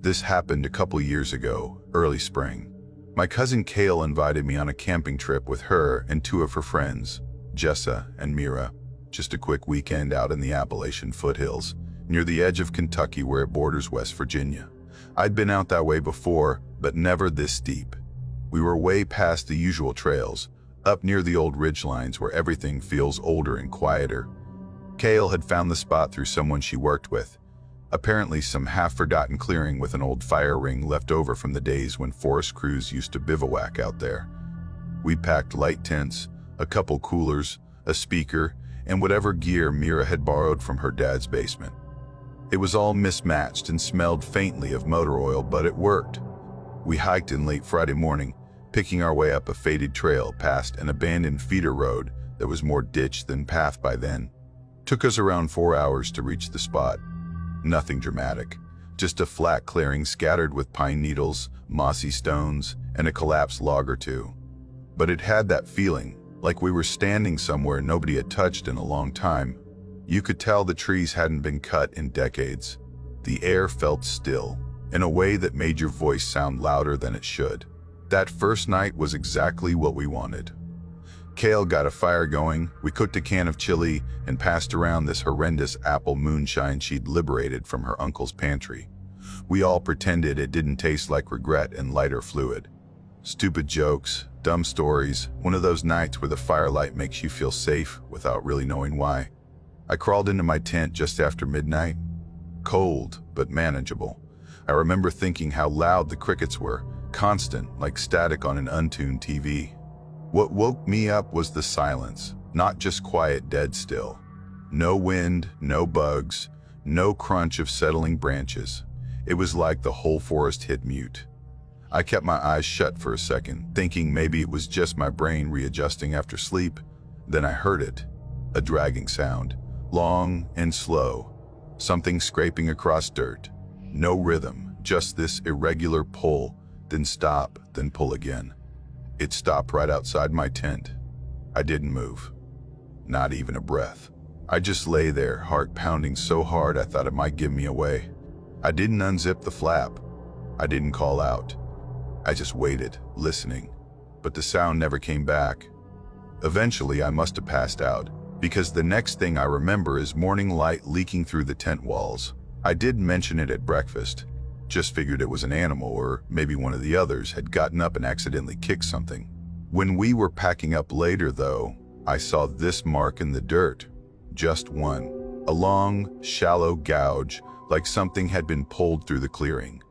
This happened a couple years ago, early spring. My cousin Kale invited me on a camping trip with her and two of her friends, Jessa and Mira. Just a quick weekend out in the Appalachian foothills, near the edge of Kentucky where it borders West Virginia. I'd been out that way before, but never this steep. We were way past the usual trails, up near the old ridgelines where everything feels older and quieter. Kale had found the spot through someone she worked with, apparently some half-forgotten clearing with an old fire ring left over from the days when forest crews used to bivouac out there. We packed light tents, a couple coolers, a speaker, and whatever gear Mira had borrowed from her dad's basement. It was all mismatched and smelled faintly of motor oil, but it worked. We hiked in late Friday morning, picking our way up a faded trail past an abandoned feeder road that was more ditch than path by then. Took us around 4 hours to reach the spot. Nothing dramatic, just a flat clearing scattered with pine needles, mossy stones, and a collapsed log or two. But it had that feeling, like we were standing somewhere nobody had touched in a long time. You could tell the trees hadn't been cut in decades. The air felt still, in a way that made your voice sound louder than it should. That first night was exactly what we wanted. Kale got a fire going, we cooked a can of chili, and passed around this horrendous apple moonshine she'd liberated from her uncle's pantry. We all pretended it didn't taste like regret and lighter fluid. Stupid jokes, dumb stories, one of those nights where the firelight makes you feel safe without really knowing why. I crawled into my tent just after midnight. Cold, but manageable. I remember thinking how loud the crickets were, constant, like static on an untuned TV. What woke me up was the silence, not just quiet, dead still. No wind, no bugs, no crunch of settling branches. It was like the whole forest hit mute. I kept my eyes shut for a second, thinking maybe it was just my brain readjusting after sleep. Then I heard it, a dragging sound, long and slow, something scraping across dirt. No rhythm, just this irregular pull, then stop, then pull again. It stopped right outside my tent. I didn't move, not even a breath. I just lay there, heart pounding so hard I thought it might give me away. I didn't unzip the flap. I didn't call out. I just waited, listening, but the sound never came back. Eventually, I must have passed out, because the next thing I remember is morning light leaking through the tent walls. I did mention it at breakfast. Just figured it was an animal, or maybe one of the others had gotten up and accidentally kicked something. When we were packing up later, though, I saw this mark in the dirt. Just one. A long, shallow gouge, like something had been pulled through the clearing.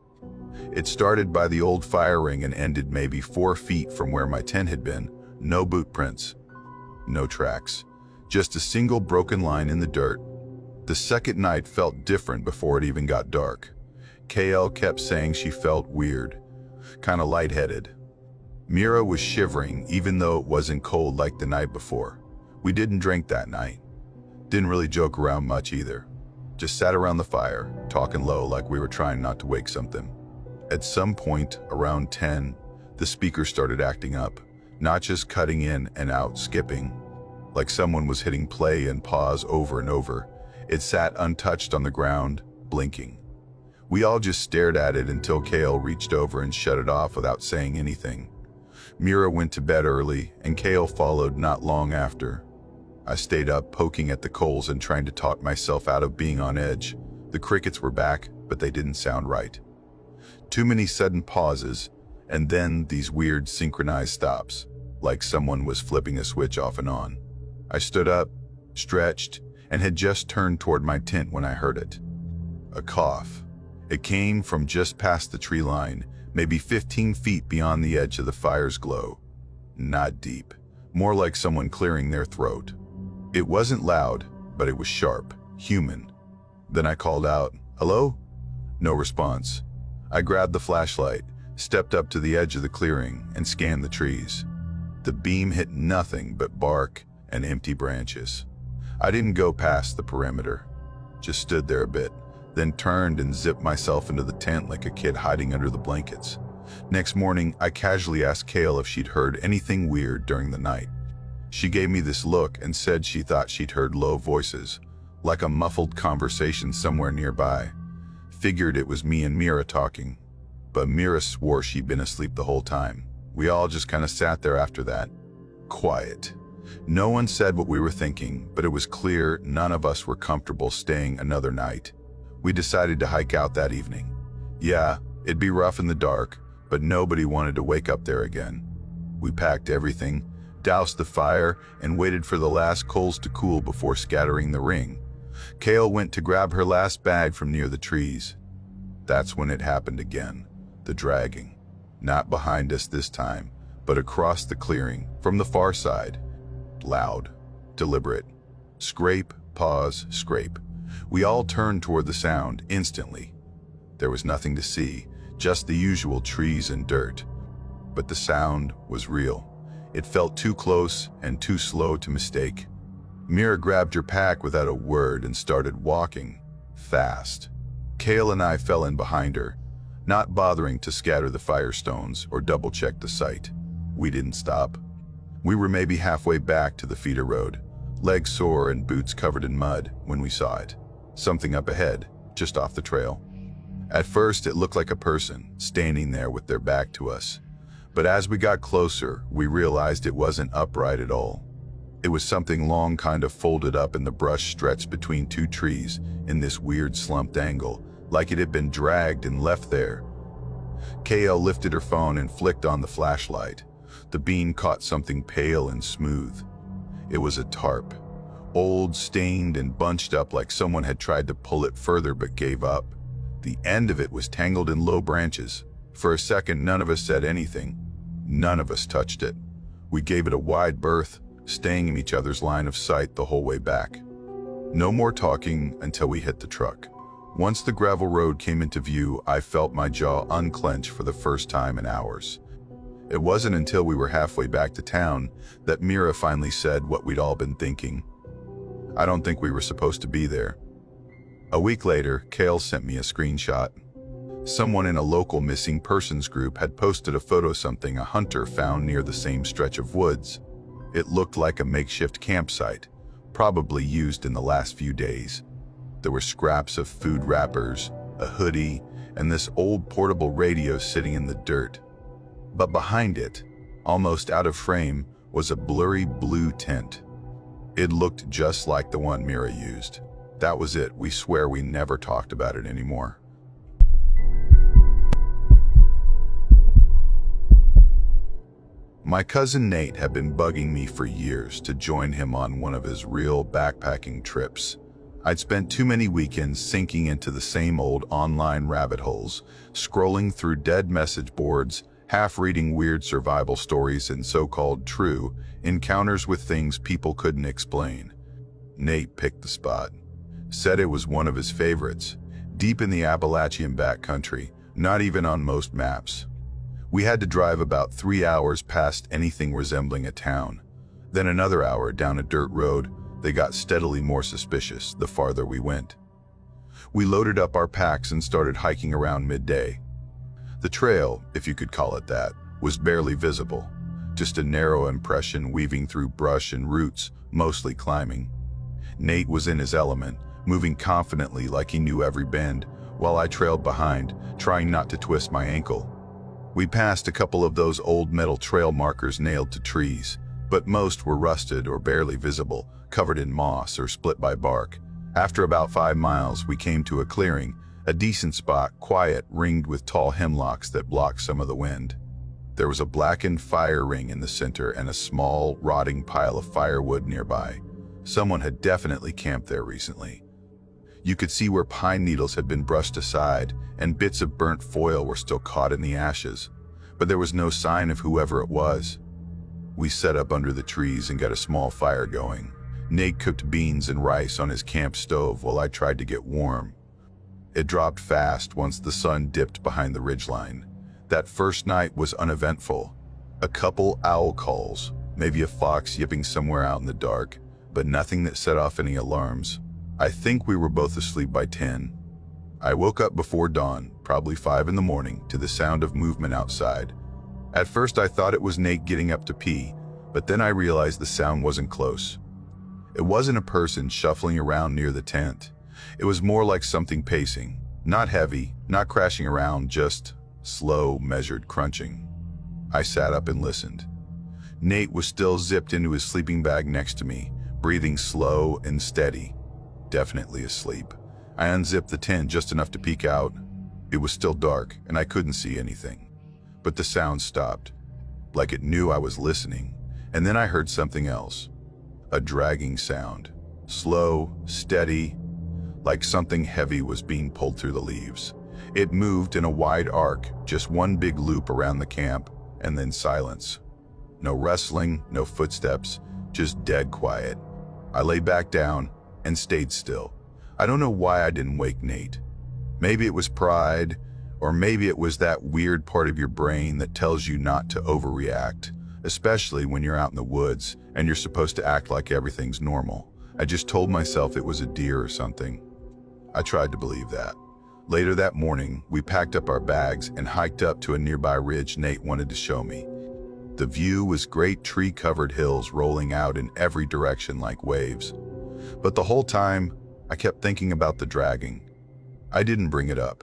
It started by the old fire ring and ended maybe 4 feet from where my tent had been. No boot prints. No tracks. Just a single broken line in the dirt. The second night felt different before it even got dark. Kale kept saying she felt weird, kind of lightheaded. Mira was shivering even though it wasn't cold like the night before. We didn't drink that night. Didn't really joke around much either. Just sat around the fire, talking low like we were trying not to wake something. At some point, around 10, the speaker started acting up, not just cutting in and out, skipping, like someone was hitting play and pause over and over. It sat untouched on the ground, blinking. We all just stared at it until Kale reached over and shut it off without saying anything. Mira went to bed early, and Kale followed not long after. I stayed up poking at the coals and trying to talk myself out of being on edge. The crickets were back, but they didn't sound right. Too many sudden pauses, and then these weird synchronized stops, like someone was flipping a switch off and on. I stood up, stretched, and had just turned toward my tent when I heard it. A cough. It came from just past the tree line, maybe 15 feet beyond the edge of the fire's glow. Not deep, more like someone clearing their throat. It wasn't loud, but it was sharp, human. Then I called out, "Hello?" No response. I grabbed the flashlight, stepped up to the edge of the clearing, and scanned the trees. The beam hit nothing but bark and empty branches. I didn't go past the perimeter, just stood there a bit, then turned and zipped myself into the tent like a kid hiding under the blankets. Next morning, I casually asked Kale if she'd heard anything weird during the night. She gave me this look and said she thought she'd heard low voices, like a muffled conversation somewhere nearby. figured it was me and Mira talking, but Mira swore she'd been asleep the whole time. We all just kind of sat there after that. Quiet. No one said what we were thinking, but it was clear none of us were comfortable staying another night. We decided to hike out that evening. Yeah, it'd be rough in the dark, but nobody wanted to wake up there again. We packed everything, doused the fire, and waited for the last coals to cool before scattering the ring. Kale went to grab her last bag from near the trees. That's when it happened again, the dragging. Not behind us this time, but across the clearing, from the far side. Loud, deliberate. Scrape, pause, scrape. We all turned toward the sound instantly. There was nothing to see, just the usual trees and dirt. But the sound was real. It felt too close and too slow to mistake. Mira grabbed her pack without a word and started walking, fast. Kale and I fell in behind her, not bothering to scatter the firestones or double-check the site. We didn't stop. We were maybe halfway back to the feeder road, legs sore and boots covered in mud, when we saw it. Something up ahead, just off the trail. At first, it looked like a person, standing there with their back to us. But as we got closer, we realized it wasn't upright at all. It was something long kind of folded up in the brush stretched between two trees in this weird slumped angle, like it had been dragged and left there. KL lifted her phone and flicked on the flashlight. The beam caught something pale and smooth. It was a tarp, old, stained, and bunched up like someone had tried to pull it further but gave up. The end of it was tangled in low branches. For a second, none of us said anything. None of us touched it. We gave it a wide berth, staying in each other's line of sight the whole way back. No more talking until we hit the truck. Once the gravel road came into view, I felt my jaw unclench for the first time in hours. It wasn't until we were halfway back to town that Mira finally said what we'd all been thinking. I don't think we were supposed to be there. A week later, Kale sent me a screenshot. Someone in a local missing persons group had posted a photo of something a hunter found near the same stretch of woods. It looked like a makeshift campsite, probably used in the last few days. There were scraps of food wrappers, a hoodie, and this old portable radio sitting in the dirt. But behind it, almost out of frame, was a blurry blue tent. It looked just like the one Mira used. That was it. We swear we never talked about it anymore. My cousin Nate had been bugging me for years to join him on one of his real backpacking trips. I'd spent too many weekends sinking into the same old online rabbit holes, scrolling through dead message boards, half-reading weird survival stories and so-called true encounters with things people couldn't explain. Nate picked the spot. Said it was one of his favorites, deep in the Appalachian backcountry, not even on most maps. We had to drive about 3 hours past anything resembling a town. Then another hour down a dirt road. They got steadily more suspicious the farther we went. We loaded up our packs and started hiking around midday. The trail, if you could call it that, was barely visible, just a narrow impression weaving through brush and roots, mostly climbing. Nate was in his element, moving confidently like he knew every bend, while I trailed behind, trying not to twist my ankle. We passed a couple of those old metal trail markers nailed to trees, but most were rusted or barely visible, covered in moss or split by bark. After about 5 miles, we came to a clearing, a decent spot, quiet, ringed with tall hemlocks that blocked some of the wind. There was a blackened fire ring in the center and a small, rotting pile of firewood nearby. Someone had definitely camped there recently. You could see where pine needles had been brushed aside, and bits of burnt foil were still caught in the ashes, but there was no sign of whoever it was. We set up under the trees and got a small fire going. Nate cooked beans and rice on his camp stove while I tried to get warm. It dropped fast once the sun dipped behind the ridgeline. That first night was uneventful. A couple owl calls, maybe a fox yipping somewhere out in the dark, but nothing that set off any alarms. I think we were both asleep by 10. I woke up before dawn, probably 5 in the morning, to the sound of movement outside. At first I thought it was Nate getting up to pee, but then I realized the sound wasn't close. It wasn't a person shuffling around near the tent. It was more like something pacing, Not heavy, not crashing around, just slow, measured crunching. I sat up and listened. Nate was still zipped into his sleeping bag next to me, breathing slow and steady. Definitely asleep. I unzipped the tent just enough to peek out. It was still dark, and I couldn't see anything. But the sound stopped, like it knew I was listening. And then I heard something else. A dragging sound. Slow, steady, like something heavy was being pulled through the leaves. It moved in a wide arc, just one big loop around the camp, and then silence. No rustling, no footsteps, just dead quiet. I lay back down and stayed still. I don't know why I didn't wake Nate. Maybe it was pride, or maybe it was that weird part of your brain that tells you not to overreact, especially when you're out in the woods and you're supposed to act like everything's normal. I just told myself it was a deer or something. I tried to believe that. Later that morning, we packed up our bags and hiked up to a nearby ridge Nate wanted to show me. The view was great tree-covered hills rolling out in every direction like waves. But the whole time, I kept thinking about the dragging. I didn't bring it up.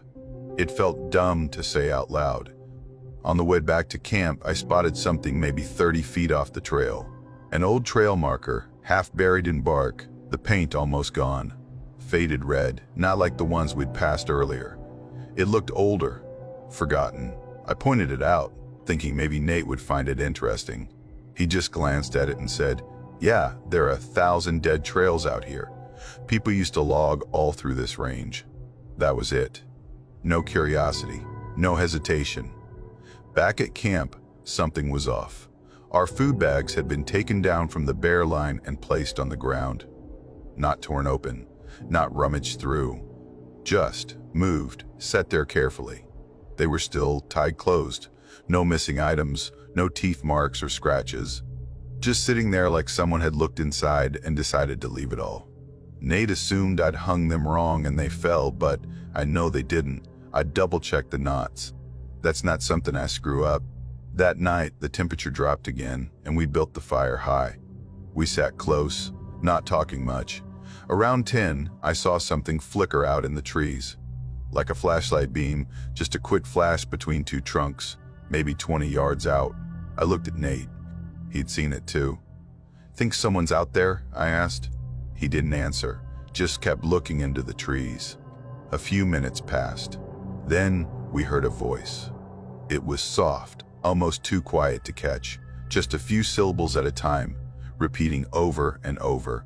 It felt dumb to say out loud. On the way back to camp, I spotted something maybe 30 feet off the trail. An old trail marker, half buried in bark, the paint almost gone. Faded red, not like the ones we'd passed earlier. It looked older, forgotten. I pointed it out, thinking maybe Nate would find it interesting. He just glanced at it and said, "Yeah, there are 1,000 dead trails out here. People used to log all through this range." That was it. No curiosity, no hesitation. Back at camp, something was off. Our food bags had been taken down from the bear line and placed on the ground. Not torn open, not rummaged through. Just moved, set there carefully. They were still tied closed. No missing items, no teeth marks or scratches. Just sitting there like someone had looked inside and decided to leave it all. Nate assumed I'd hung them wrong and they fell, but I know they didn't. I double-checked the knots. That's not something I screw up. That night, the temperature dropped again, and we built the fire high. We sat close, not talking much. Around 10, I saw something flicker out in the trees. Like a flashlight beam, just a quick flash between two trunks, maybe 20 yards out. I looked at Nate. He'd seen it too. "Think someone's out there?" I asked. He didn't answer, just kept looking into the trees. A few minutes passed. Then we heard a voice. It was soft, almost too quiet to catch, just a few syllables at a time, repeating over and over.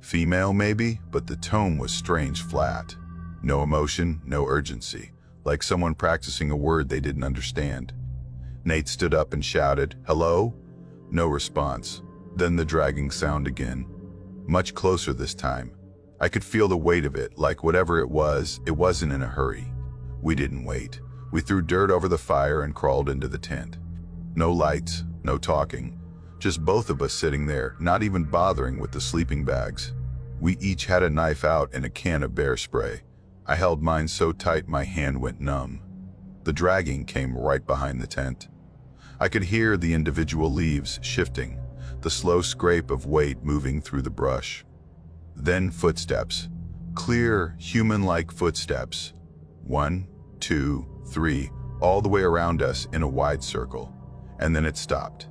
Female maybe, but the tone was strange flat. No emotion, no urgency, like someone practicing a word they didn't understand. Nate stood up and shouted, "Hello?" No response. Then the dragging sound again. Much closer this time. I could feel the weight of it, like whatever it wasn't in a hurry. We didn't wait. We threw dirt over the fire and crawled into the tent. No lights, no talking. Just both of us sitting there, not even bothering with the sleeping bags. We each had a knife out and a can of bear spray. I held mine so tight my hand went numb. The dragging came right behind the tent. I could hear the individual leaves shifting, the slow scrape of weight moving through the brush. Then footsteps. Clear, human-like footsteps. 1, 2, 3, all the way around us in a wide circle. And then it stopped.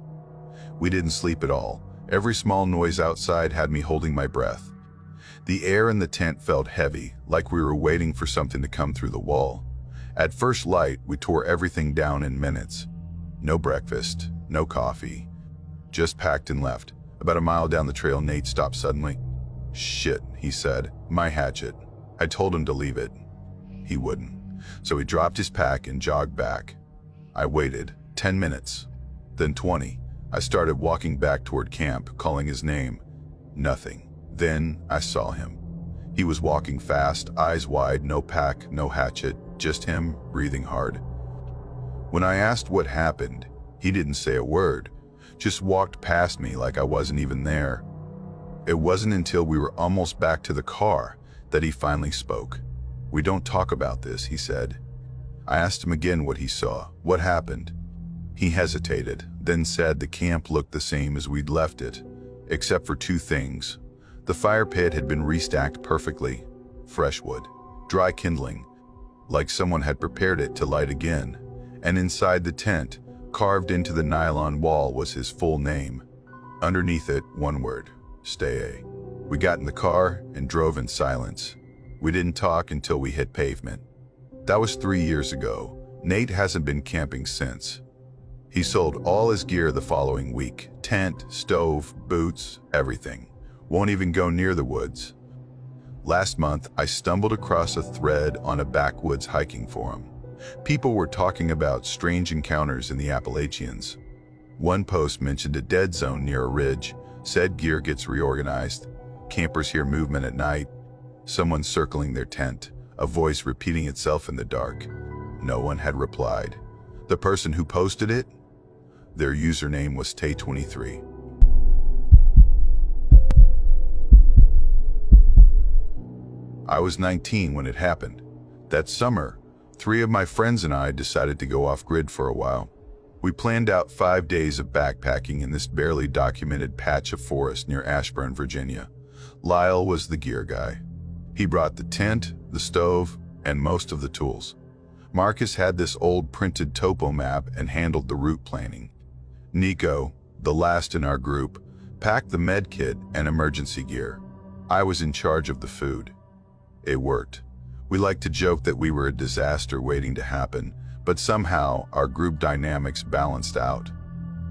We didn't sleep at all. Every small noise outside had me holding my breath. The air in the tent felt heavy, like we were waiting for something to come through the wall. At first light, we tore everything down in minutes. No breakfast, no coffee. Just packed and left. About a mile down the trail, Nate stopped suddenly. "Shit," he said, "my hatchet." I told him to leave it. He wouldn't. So he dropped his pack and jogged back. I waited. 10 minutes. Then 20. I started walking back toward camp, calling his name. Nothing. Then I saw him. He was walking fast, eyes wide, no pack, no hatchet, just him, breathing hard. When I asked what happened, he didn't say a word, just walked past me like I wasn't even there. It wasn't until we were almost back to the car that he finally spoke. "We don't talk about this," he said. I asked him again what he saw, what happened. He hesitated, then said the camp looked the same as we'd left it, except for two things. The fire pit had been restacked perfectly. Fresh wood, dry kindling, like someone had prepared it to light again, and inside the tent, carved into the nylon wall, was his full name. Underneath it, one word: stay. We got in the car and drove in silence. We didn't talk until we hit pavement. That was 3 years ago. Nate hasn't been camping since. He sold all his gear the following week: tent, stove, boots, everything. Won't even go near the woods. Last month, I stumbled across a thread on a backwoods hiking forum. People were talking about strange encounters in the Appalachians. One post mentioned a dead zone near a ridge, said gear gets reorganized, campers hear movement at night, someone circling their tent, a voice repeating itself in the dark. No one had replied. The person who posted it? Their username was Tay23. I was 19 when it happened. That summer, 3 of my friends and I decided to go off-grid for a while. We planned out 5 days of backpacking in this barely documented patch of forest near Ashburn, Virginia. Lyle was the gear guy. He brought the tent, the stove, and most of the tools. Marcus had this old printed topo map and handled the route planning. Nico, the last in our group, packed the med kit and emergency gear. I was in charge of the food. It worked. We like to joke that we were a disaster waiting to happen, but somehow our group dynamics balanced out.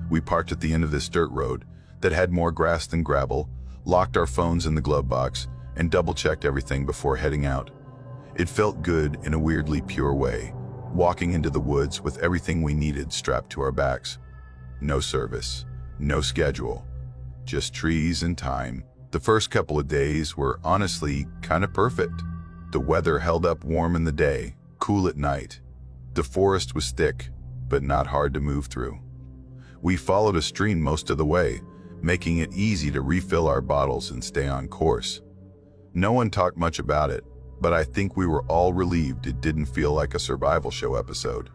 We parked at the end of this dirt road that had more grass than gravel, locked our phones in the glove box, and double-checked everything before heading out. It felt good in a weirdly pure way, walking into the woods with everything we needed strapped to our backs. No service, no schedule, just trees and time. The first couple of days were honestly kind of perfect. The weather held up warm in the day, cool at night. The forest was thick, but not hard to move through. We followed a stream most of the way, making it easy to refill our bottles and stay on course. No one talked much about it, but I think we were all relieved it didn't feel like a survival show episode.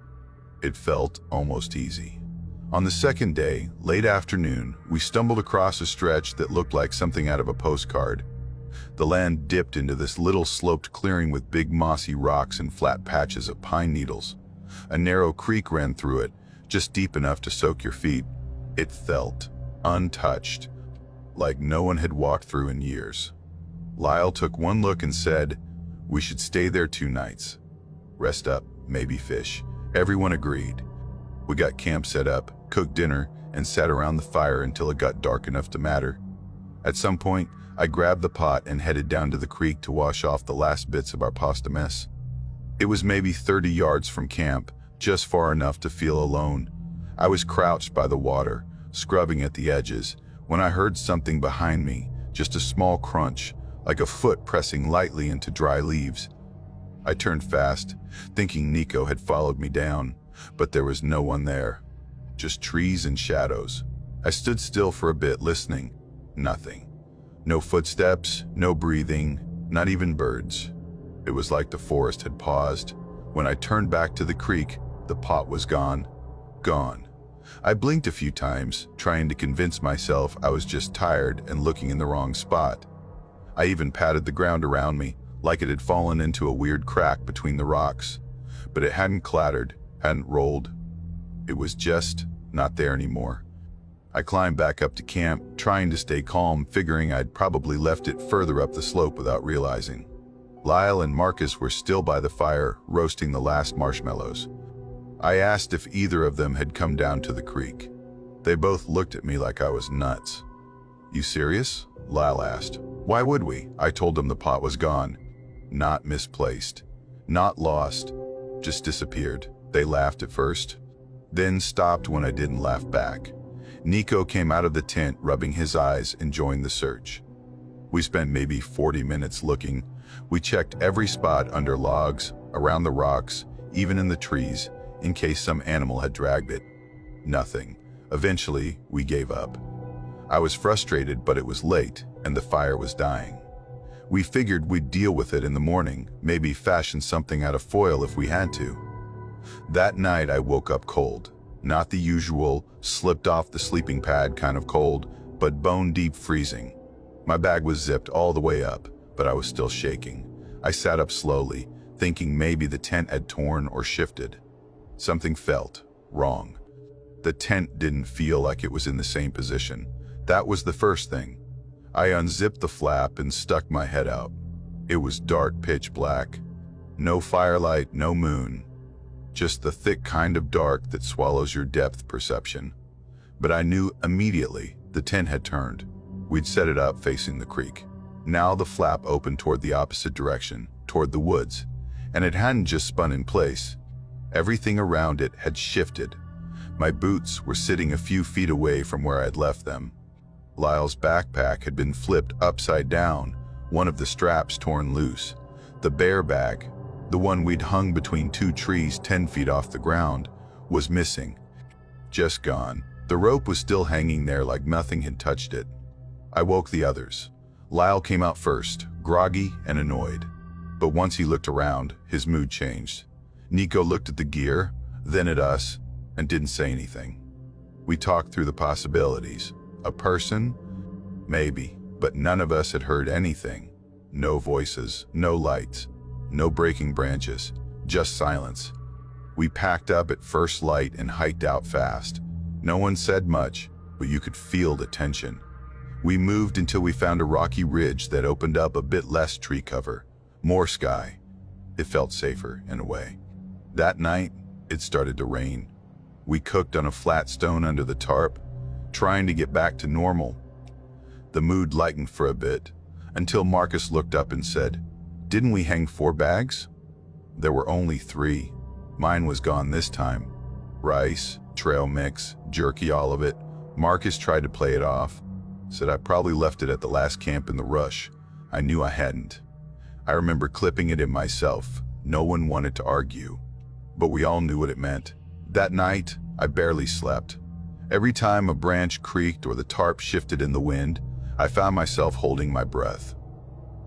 It felt almost easy. On the second day, late afternoon, we stumbled across a stretch that looked like something out of a postcard. The land dipped into this little sloped clearing with big mossy rocks and flat patches of pine needles. A narrow creek ran through it, just deep enough to soak your feet. It felt untouched, like no one had walked through in years. Lyle took one look and said, "We should stay there 2 nights. Rest up, maybe fish." Everyone agreed. We got camp set up, cooked dinner, and sat around the fire until it got dark enough to matter. At some point, I grabbed the pot and headed down to the creek to wash off the last bits of our pasta mess. It was maybe 30 yards from camp, just far enough to feel alone. I was crouched by the water, scrubbing at the edges, when I heard something behind me, just a small crunch, like a foot pressing lightly into dry leaves. I turned fast, thinking Nico had followed me down, but there was no one there. Just trees and shadows. I stood still for a bit, listening. Nothing. No footsteps, no breathing, not even birds. It was like the forest had paused. When I turned back to the creek, the pot was gone. Gone. I blinked a few times, trying to convince myself I was just tired and looking in the wrong spot. I even patted the ground around me, like it had fallen into a weird crack between the rocks. But it hadn't clattered, hadn't rolled. It was just not there anymore. I climbed back up to camp, trying to stay calm, figuring I'd probably left it further up the slope without realizing. Lyle and Marcus were still by the fire, roasting the last marshmallows. I asked if either of them had come down to the creek. They both looked at me like I was nuts. "You serious?" Lyle asked. "Why would we?" I told them the pot was gone. Not misplaced. Not lost. Just disappeared. They laughed at first, then stopped when I didn't laugh back. Nico came out of the tent, rubbing his eyes, and joined the search. We spent maybe 40 minutes looking. We checked every spot under logs, around the rocks, even in the trees, in case some animal had dragged it. Nothing. Eventually, we gave up. I was frustrated, but it was late, and the fire was dying. We figured we'd deal with it in the morning, maybe fashion something out of foil if we had to. That night, I woke up cold. Not the usual, slipped off the sleeping pad kind of cold, but bone-deep freezing. My bag was zipped all the way up, but I was still shaking. I sat up slowly, thinking maybe the tent had torn or shifted. Something felt wrong. The tent didn't feel like it was in the same position. That was the first thing. I unzipped the flap and stuck my head out. It was dark, pitch black. No firelight, no moon. Just the thick kind of dark that swallows your depth perception. But I knew immediately the tent had turned. We'd set it up facing the creek. Now the flap opened toward the opposite direction, toward the woods, and it hadn't just spun in place. Everything around it had shifted. My boots were sitting a few feet away from where I'd left them. Lyle's backpack had been flipped upside down, one of the straps torn loose. The bear bag, the one we'd hung between two trees 10 feet off the ground, was missing. Just gone. The rope was still hanging there like nothing had touched it. I woke the others. Lyle came out first, groggy and annoyed. But once he looked around, his mood changed. Nico looked at the gear, then at us, and didn't say anything. We talked through the possibilities. A person? Maybe, but none of us had heard anything. No voices, no lights, no breaking branches, just silence. We packed up at first light and hiked out fast. No one said much, but you could feel the tension. We moved until we found a rocky ridge that opened up a bit less tree cover, more sky. It felt safer in a way. That night, it started to rain. We cooked on a flat stone under the tarp, trying to get back to normal. The mood lightened for a bit, until Marcus looked up and said, "Didn't we hang 4 bags?" There were only 3. Mine was gone this time. Rice, trail mix, jerky, all of it. Marcus tried to play it off, said I probably left it at the last camp in the rush. I knew I hadn't. I remember clipping it in myself. No one wanted to argue, but we all knew what it meant. That night, I barely slept. Every time a branch creaked or the tarp shifted in the wind, I found myself holding my breath.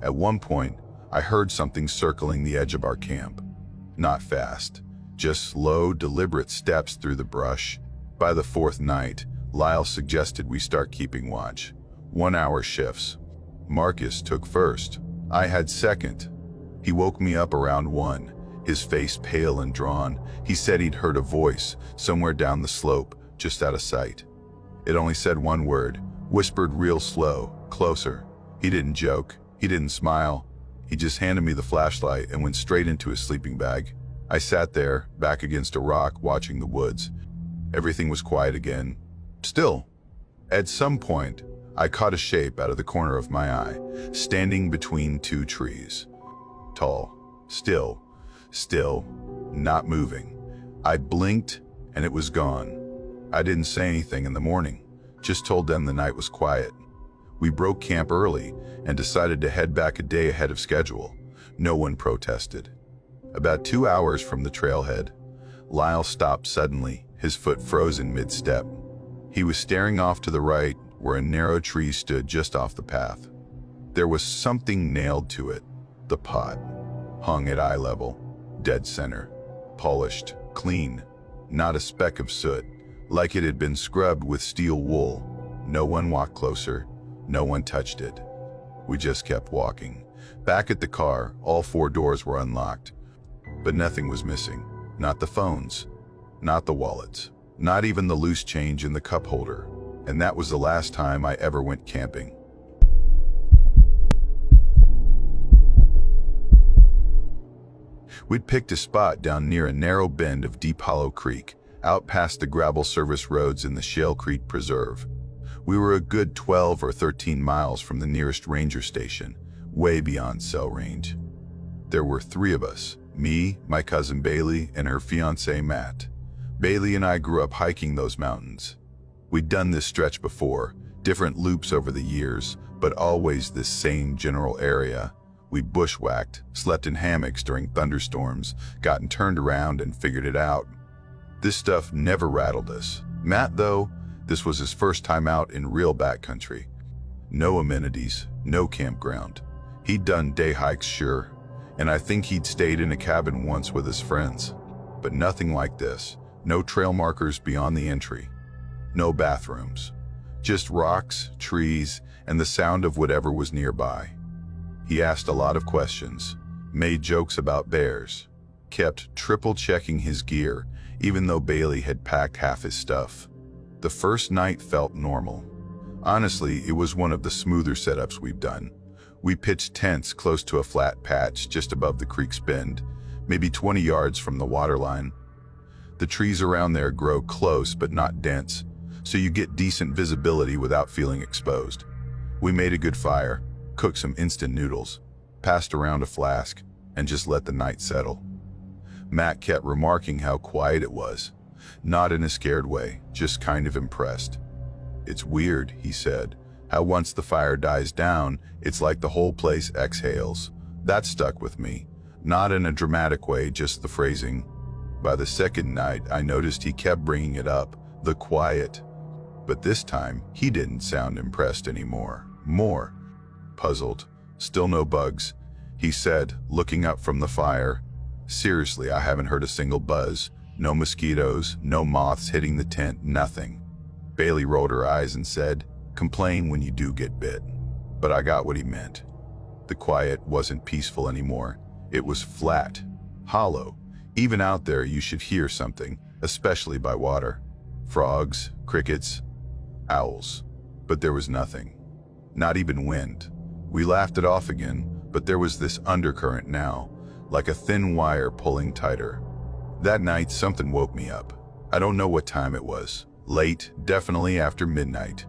At one point, I heard something circling the edge of our camp. Not fast, just slow, deliberate steps through the brush. By the 4th night, Lyle suggested we start keeping watch. 1-hour shifts. Marcus took first. I had second. He woke me up around 1, his face pale and drawn. He said he'd heard a voice somewhere down the slope, just out of sight. It only said one word, whispered real slow, closer. He didn't joke. He didn't smile. He just handed me the flashlight and went straight into his sleeping bag. I sat there, back against a rock, watching the woods. Everything was quiet again. Still. At some point, I caught a shape out of the corner of my eye, standing between 2 trees. Tall, still, not moving. I blinked and it was gone. I didn't say anything in the morning, just told them the night was quiet. We broke camp early and decided to head back a day ahead of schedule. No one protested. About 2 hours from the trailhead, Lyle stopped suddenly, his foot frozen mid-step. He was staring off to the right, where a narrow tree stood just off the path. There was something nailed to it. The pot, hung at eye level, dead center, polished, clean, not a speck of soot, like it had been scrubbed with steel wool. No one walked closer, no one touched it. We just kept walking. Back at the car, all 4 doors were unlocked, but nothing was missing. Not the phones, not the wallets, not even the loose change in the cup holder. And that was the last time I ever went camping. We'd picked a spot down near a narrow bend of Deep Hollow Creek, out past the gravel service roads in the Shale Creek Preserve. We were a good 12 or 13 miles from the nearest ranger station, way beyond cell range. There were 3 of us, me, my cousin Bailey, and her fiancé Matt. Bailey and I grew up hiking those mountains. We'd done this stretch before, different loops over the years, but always this same general area. We bushwhacked, slept in hammocks during thunderstorms, gotten turned around and figured it out. This stuff never rattled us. Matt, though, this was his first time out in real backcountry. No amenities, no campground. He'd done day hikes, sure, and I think he'd stayed in a cabin once with his friends. But nothing like this. No trail markers beyond the entry. No bathrooms, just rocks, trees, and the sound of whatever was nearby. He asked a lot of questions, made jokes about bears, kept triple checking his gear, even though Bailey had packed half his stuff. The first night felt normal. Honestly, it was one of the smoother setups we've done. We pitched tents close to a flat patch just above the creek's bend, maybe 20 yards from the waterline. The trees around there grow close but not dense, so you get decent visibility without feeling exposed. We made a good fire, cooked some instant noodles, passed around a flask, and just let the night settle. Matt kept remarking how quiet it was, not in a scared way, just kind of impressed. "It's weird," he said, "how once the fire dies down, it's like the whole place exhales." That stuck with me, not in a dramatic way, just the phrasing. By the second night, I noticed he kept bringing it up, the quiet. But this time, he didn't sound impressed anymore. More puzzled. "Still no bugs," he said, looking up from the fire. "Seriously, I haven't heard a single buzz. No mosquitoes, no moths hitting the tent, nothing." Bailey rolled her eyes and said, "Complain when you do get bit." But I got what he meant. The quiet wasn't peaceful anymore. It was flat, hollow. Even out there you should hear something, especially by water. Frogs, crickets, owls. But there was nothing. Not even wind. We laughed it off again, but there was this undercurrent now, like a thin wire pulling tighter. That night, something woke me up. I don't know what time it was. Late, definitely after midnight.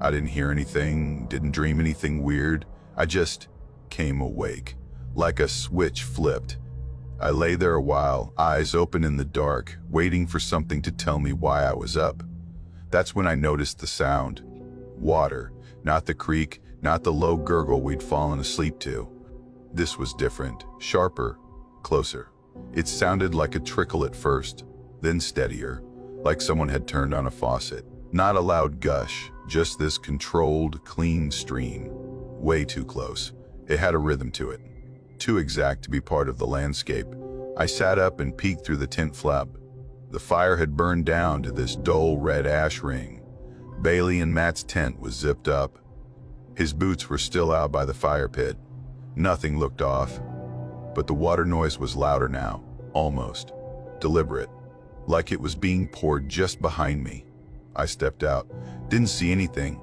I didn't hear anything, didn't dream anything weird. I just came awake, like a switch flipped. I lay there a while, eyes open in the dark, waiting for something to tell me why I was up. That's when I noticed the sound. Water, not the creek, not the low gurgle we'd fallen asleep to. This was different, sharper, closer. It sounded like a trickle at first, then steadier, like someone had turned on a faucet. Not a loud gush, just this controlled, clean stream. Way too close. It had a rhythm to it. Too exact to be part of the landscape. I sat up and peeked through the tent flap. The fire had burned down to this dull red ash ring. Bailey and Matt's tent was zipped up. His boots were still out by the fire pit. Nothing looked off. But the water noise was louder now, almost. Deliberate. Like it was being poured just behind me. I stepped out. Didn't see anything.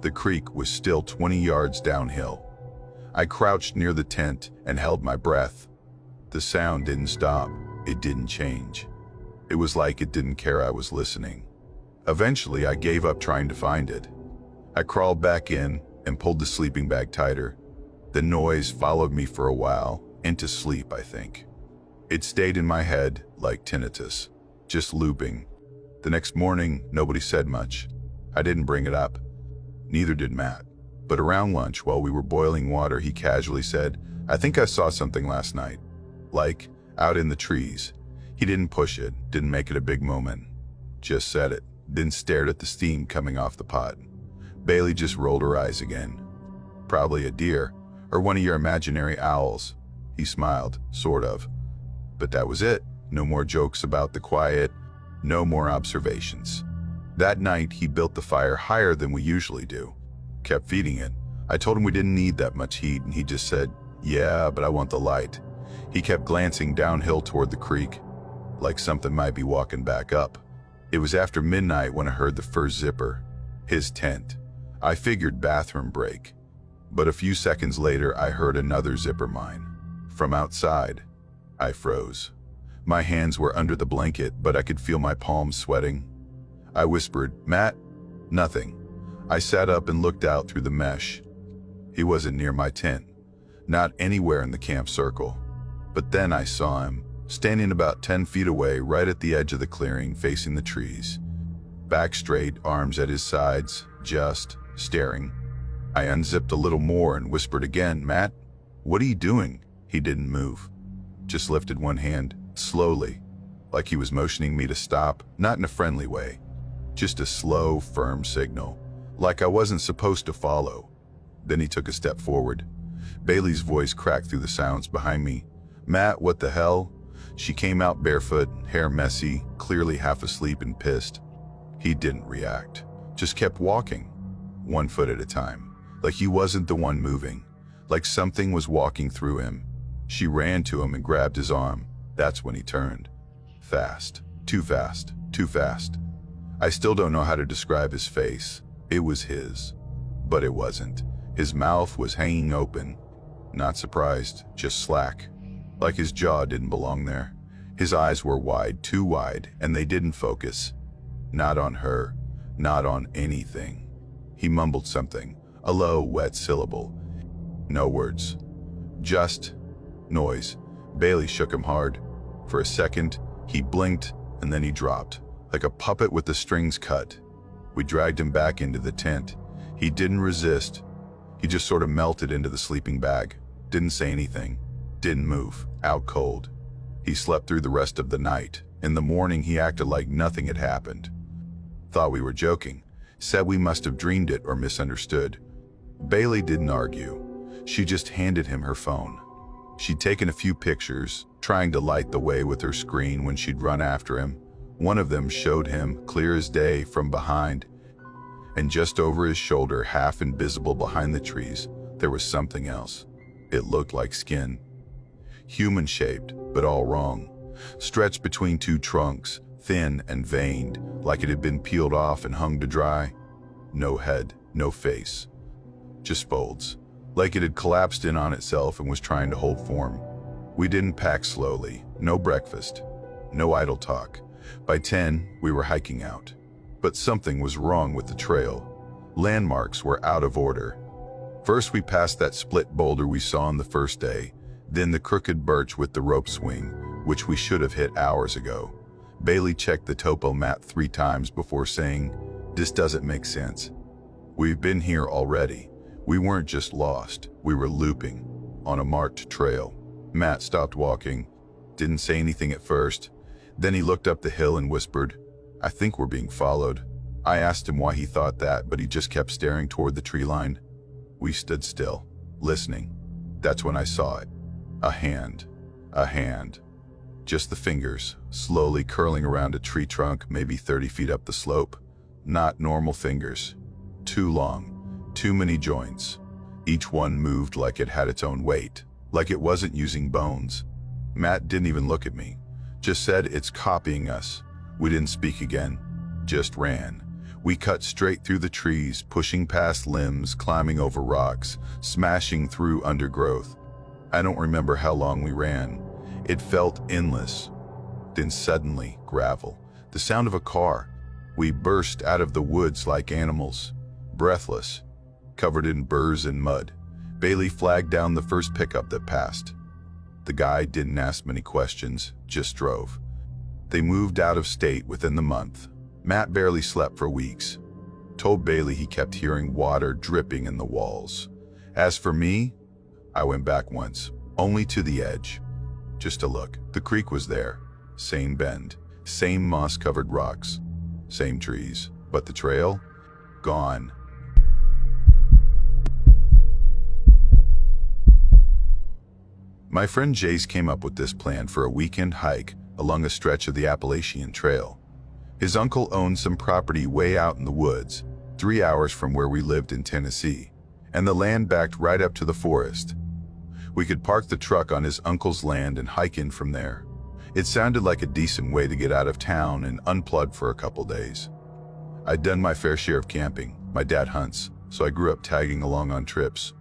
The creek was still 20 yards downhill. I crouched near the tent and held my breath. The sound didn't stop. It didn't change. It was like it didn't care I was listening. Eventually, I gave up trying to find it. I crawled back in and pulled the sleeping bag tighter. The noise followed me for a while, into sleep, I think. It stayed in my head like tinnitus, just looping. The next morning, nobody said much. I didn't bring it up. Neither did Matt. But around lunch, while we were boiling water, he casually said, "I think I saw something last night. Like, out in the trees." He didn't push it, didn't make it a big moment. Just said it, then stared at the steam coming off the pot. Bailey just rolled her eyes again. "Probably a deer, or one of your imaginary owls." He smiled, sort of. But that was it. No more jokes about the quiet, no more observations. That night, he built the fire higher than we usually do. Kept feeding it. I told him we didn't need that much heat, and he just said, "Yeah, but I want the light." He kept glancing downhill toward the creek, like something might be walking back up. It was after midnight when I heard the first zipper. His tent. I figured bathroom break. But a few seconds later, I heard another zipper mine. From outside, I froze. My hands were under the blanket, but I could feel my palms sweating. I whispered, "Matt?" Nothing. I sat up and looked out through the mesh. He wasn't near my tent. Not anywhere in the camp circle. But then I saw him, standing about 10 feet away, right at the edge of the clearing, facing the trees. Back straight, arms at his sides, just staring. I unzipped a little more and whispered again, "Matt, what are you doing?" He didn't move. Just lifted one hand, slowly, like he was motioning me to stop, not in a friendly way. Just a slow, firm signal, like I wasn't supposed to follow. Then he took a step forward. Bailey's voice cracked through the sounds behind me. "Matt, what the hell?" She came out barefoot, hair messy, clearly half asleep and pissed. He didn't react, just kept walking, 1 foot at a time, like he wasn't the one moving, like something was walking through him. She ran to him and grabbed his arm. That's when he turned. Fast. Too fast. Too fast. I still don't know how to describe his face. It was his. But it wasn't. His mouth was hanging open. Not surprised, just slack. Like his jaw didn't belong there. His eyes were wide, too wide, and they didn't focus. Not on her. Not on anything. He mumbled something, a low, wet syllable. No words. Just noise. Bailey shook him hard. For a second, he blinked, and then he dropped, like a puppet with the strings cut. We dragged him back into the tent. He didn't resist. He just sort of melted into the sleeping bag. Didn't say anything. Didn't move. Out cold. He slept through the rest of the night. In the morning, he acted like nothing had happened. Thought we were joking. Said we must have dreamed it or misunderstood. Bailey didn't argue. She just handed him her phone. She'd taken a few pictures, trying to light the way with her screen when she'd run after him. One of them showed him, clear as day, from behind. And just over his shoulder, half invisible behind the trees, there was something else. It looked like skin. Human-shaped, but all wrong. Stretched between two trunks, thin and veined, like it had been peeled off and hung to dry. No head, no face. Just folds. Like it had collapsed in on itself and was trying to hold form. We didn't pack slowly. No breakfast. No idle talk. By 10, we were hiking out. But something was wrong with the trail. Landmarks were out of order. First, we passed that split boulder we saw on the first day, then the crooked birch with the rope swing, which we should have hit hours ago. Bailey checked the topo map 3 times before saying, "This doesn't make sense. We've been here already. We weren't just lost, we were looping, on a marked trail." Matt stopped walking, didn't say anything at first. Then he looked up the hill and whispered, "I think we're being followed." I asked him why he thought that, but he just kept staring toward the tree line. We stood still, listening. That's when I saw it. A hand. A hand. Just the fingers, slowly curling around a tree trunk maybe 30 feet up the slope. Not normal fingers. Too long. Too many joints. Each one moved like it had its own weight, like it wasn't using bones. Matt didn't even look at me. Just said, "It's copying us." We didn't speak again. Just ran. We cut straight through the trees, pushing past limbs, climbing over rocks, smashing through undergrowth. I don't remember how long we ran. It felt endless. Then suddenly, gravel. The sound of a car. We burst out of the woods like animals, breathless, covered in burrs and mud. Bailey flagged down the first pickup that passed. The guy didn't ask many questions, just drove. They moved out of state within the month. Matt barely slept for weeks. Told Bailey he kept hearing water dripping in the walls. As for me, I went back once, only to the edge. Just to look. The creek was there. Same bend. Same moss-covered rocks. Same trees. But the trail? Gone. My friend Jace came up with this plan for a weekend hike along a stretch of the Appalachian Trail. His uncle owned some property way out in the woods, 3 hours from where we lived in Tennessee, and the land backed right up to the forest. We could park the truck on his uncle's land and hike in from there. It sounded like a decent way to get out of town and unplug for a couple days. I'd done my fair share of camping. My dad hunts, so I grew up tagging along on trips.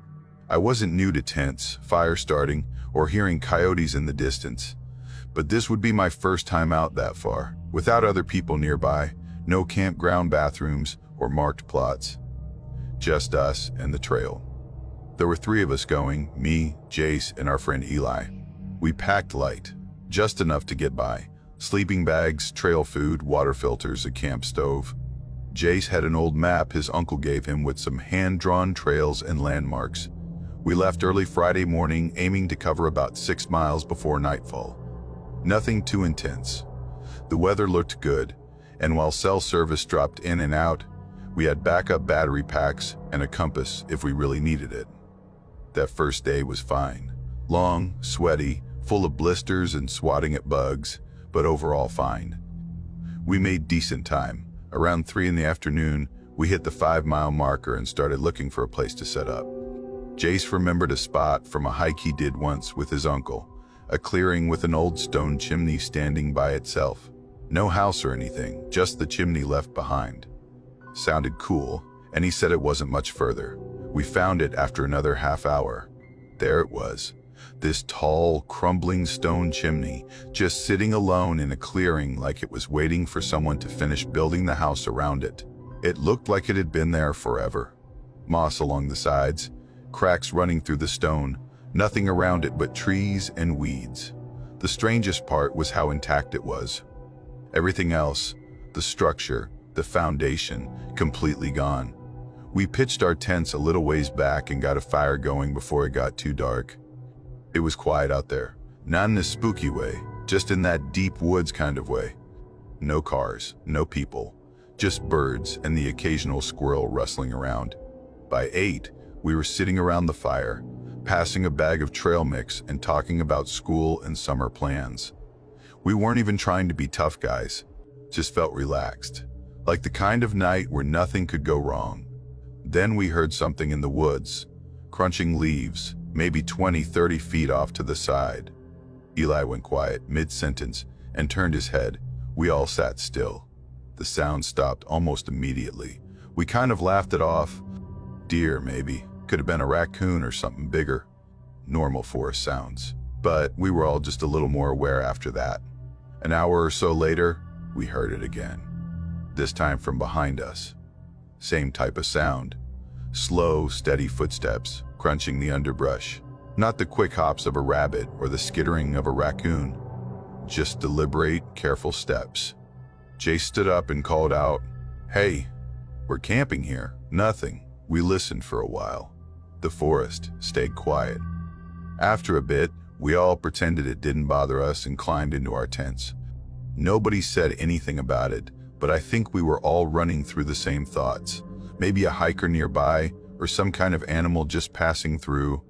I wasn't new to tents, fire starting, or hearing coyotes in the distance. But this would be my first time out that far, without other people nearby, no campground bathrooms or marked plots. Just us and the trail. There were 3 of us going, me, Jace, and our friend Eli. We packed light, just enough to get by. Sleeping bags, trail food, water filters, a camp stove. Jace had an old map his uncle gave him with some hand-drawn trails and landmarks. We left early Friday morning, aiming to cover about 6 miles before nightfall. Nothing too intense. The weather looked good, and while cell service dropped in and out, we had backup battery packs and a compass if we really needed it. That first day was fine. Long, sweaty, full of blisters and swatting at bugs, but overall fine. We made decent time. Around 3 in the afternoon, we hit the 5-mile marker and started looking for a place to set up. Jace remembered a spot from a hike he did once with his uncle, a clearing with an old stone chimney standing by itself. No house or anything, just the chimney left behind. Sounded cool, and he said it wasn't much further. We found it after another half hour. There it was, this tall, crumbling stone chimney, just sitting alone in a clearing like it was waiting for someone to finish building the house around it. It looked like it had been there forever. Moss along the sides, cracks running through the stone, nothing around it but trees and weeds. The strangest part was how intact it was. Everything else, the structure, the foundation, completely gone. We pitched our tents a little ways back and got a fire going before it got too dark. It was quiet out there, not in a spooky way, just in that deep woods kind of way. No cars, no people, just birds and the occasional squirrel rustling around. By 8, we were sitting around the fire, passing a bag of trail mix and talking about school and summer plans. We weren't even trying to be tough guys, just felt relaxed, like the kind of night where nothing could go wrong. Then we heard something in the woods, crunching leaves, maybe 20-30 feet off to the side. Eli went quiet mid-sentence and turned his head. We all sat still. The sound stopped almost immediately. We kind of laughed it off. Deer, maybe. Could have been a raccoon or something bigger. Normal forest sounds. But we were all just a little more aware after that. An hour or so later, we heard it again. This time from behind us. Same type of sound. Slow, steady footsteps, crunching the underbrush. Not the quick hops of a rabbit or the skittering of a raccoon. Just deliberate, careful steps. Jace stood up and called out, "Hey, we're camping here." Nothing. We listened for a while. The forest stayed quiet. After a bit, we all pretended it didn't bother us and climbed into our tents. Nobody said anything about it, but I think we were all running through the same thoughts. Maybe a hiker nearby, or some kind of animal just passing through.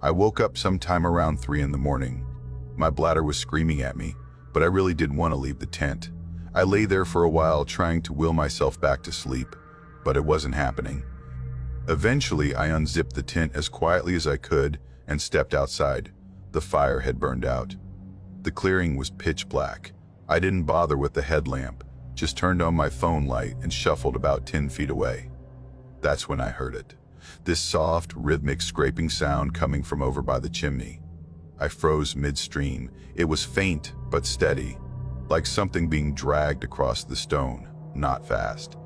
I woke up sometime around 3 in the morning. My bladder was screaming at me, but I really didn't want to leave the tent. I lay there for a while trying to will myself back to sleep, but it wasn't happening. Eventually, I unzipped the tent as quietly as I could and stepped outside. The fire had burned out. The clearing was pitch black. I didn't bother with the headlamp, just turned on my phone light and shuffled about 10 feet away. That's when I heard it. This soft, rhythmic scraping sound coming from over by the chimney. I froze midstream. It was faint but steady, like something being dragged across the stone. Not fast,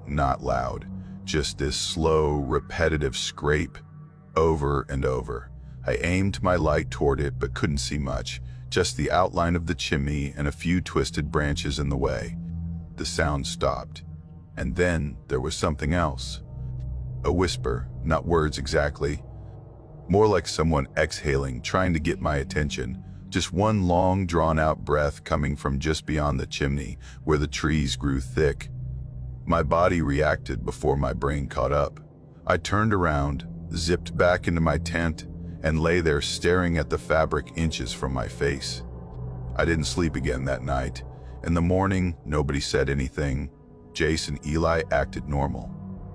not loud, just this slow, repetitive scrape, over and over. I aimed my light toward it but couldn't see much, just the outline of the chimney and a few twisted branches in the way. The sound stopped, and then there was something else. A whisper, not words exactly. More like someone exhaling, trying to get my attention. Just one long, drawn-out breath coming from just beyond the chimney, where the trees grew thick. My body reacted before my brain caught up. I turned around, zipped back into my tent, and lay there staring at the fabric inches from my face. I didn't sleep again that night. In the morning, nobody said anything. Jace and Eli acted normal.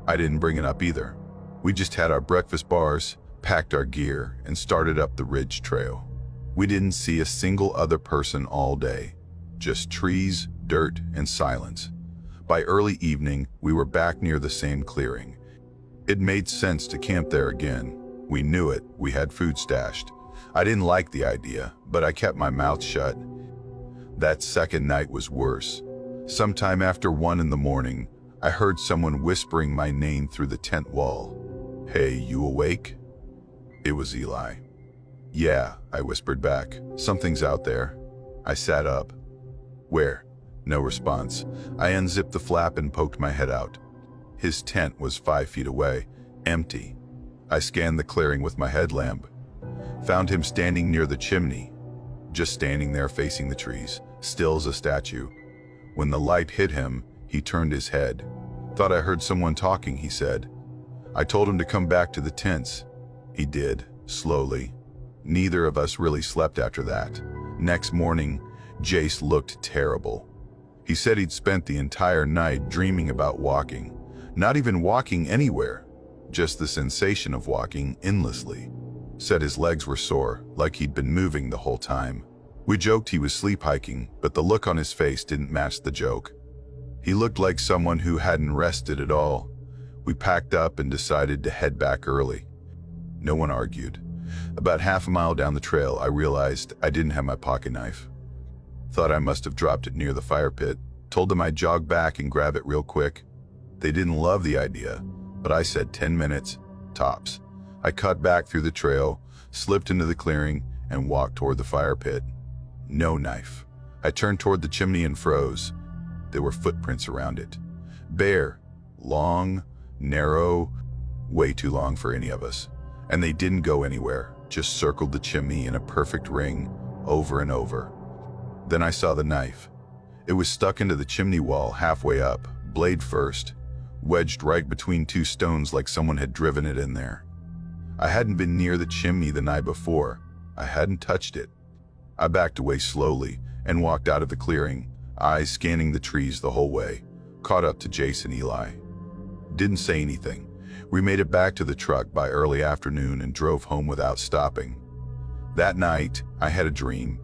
I didn't bring it up either. We just had our breakfast bars, packed our gear, and started up the ridge trail. We didn't see a single other person all day. Just trees, dirt, and silence. By early evening, we were back near the same clearing. It made sense to camp there again. We knew it. We had food stashed. I didn't like the idea, but I kept my mouth shut. That second night was worse. Sometime after 1 in the morning, I heard someone whispering my name through the tent wall. "Hey, you awake?" It was Eli. "Yeah," I whispered back. "Something's out there." I sat up. "Where?" No response. I unzipped the flap and poked my head out. His tent was 5 feet away, empty. I scanned the clearing with my headlamp. Found him standing near the chimney, just standing there facing the trees, still as a statue. When the light hit him, he turned his head. "Thought I heard someone talking," he said. I told him to come back to the tents. He did, slowly. Neither of us really slept after that. Next morning, Jace looked terrible. He said he'd spent the entire night dreaming about walking. Not even walking anywhere. just the sensation of walking endlessly. Said his legs were sore, like he'd been moving the whole time. We joked he was sleep hiking, but the look on his face didn't match the joke. He looked like someone who hadn't rested at all. We packed up and decided to head back early. No one argued. About half a mile down the trail, I realized I didn't have my pocket knife. Thought I must have dropped it near the fire pit. Told them I'd jog back and grab it real quick. They didn't love the idea, but I said 10 minutes, tops. I cut back through the trail, slipped into the clearing, and walked toward the fire pit. No knife. I turned toward the chimney and froze. There were footprints around it. Bare, long, narrow, way too long for any of us. And they didn't go anywhere, just circled the chimney in a perfect ring, over and over. Then I saw the knife. It was stuck into the chimney wall halfway up, blade first, wedged right between two stones like someone had driven it in there. I hadn't been near the chimney the night before. I hadn't touched it. I backed away slowly and walked out of the clearing, eyes scanning the trees the whole way, caught up to Jace and Eli. Didn't say anything. We made it back to the truck by early afternoon and drove home without stopping. That night, I had a dream.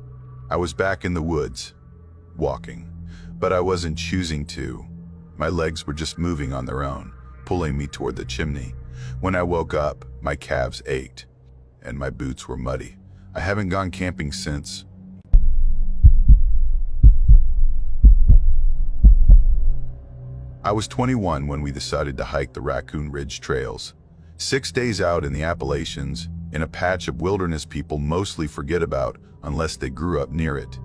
I was back in the woods, walking, but I wasn't choosing to. My legs were just moving on their own, pulling me toward the chimney. When I woke up, my calves ached, and my boots were muddy. I haven't gone camping since. I was 21 when we decided to hike the Raccoon Ridge trails. 6 days out in the Appalachians, in a patch of wilderness people mostly forget about unless they grew up near it.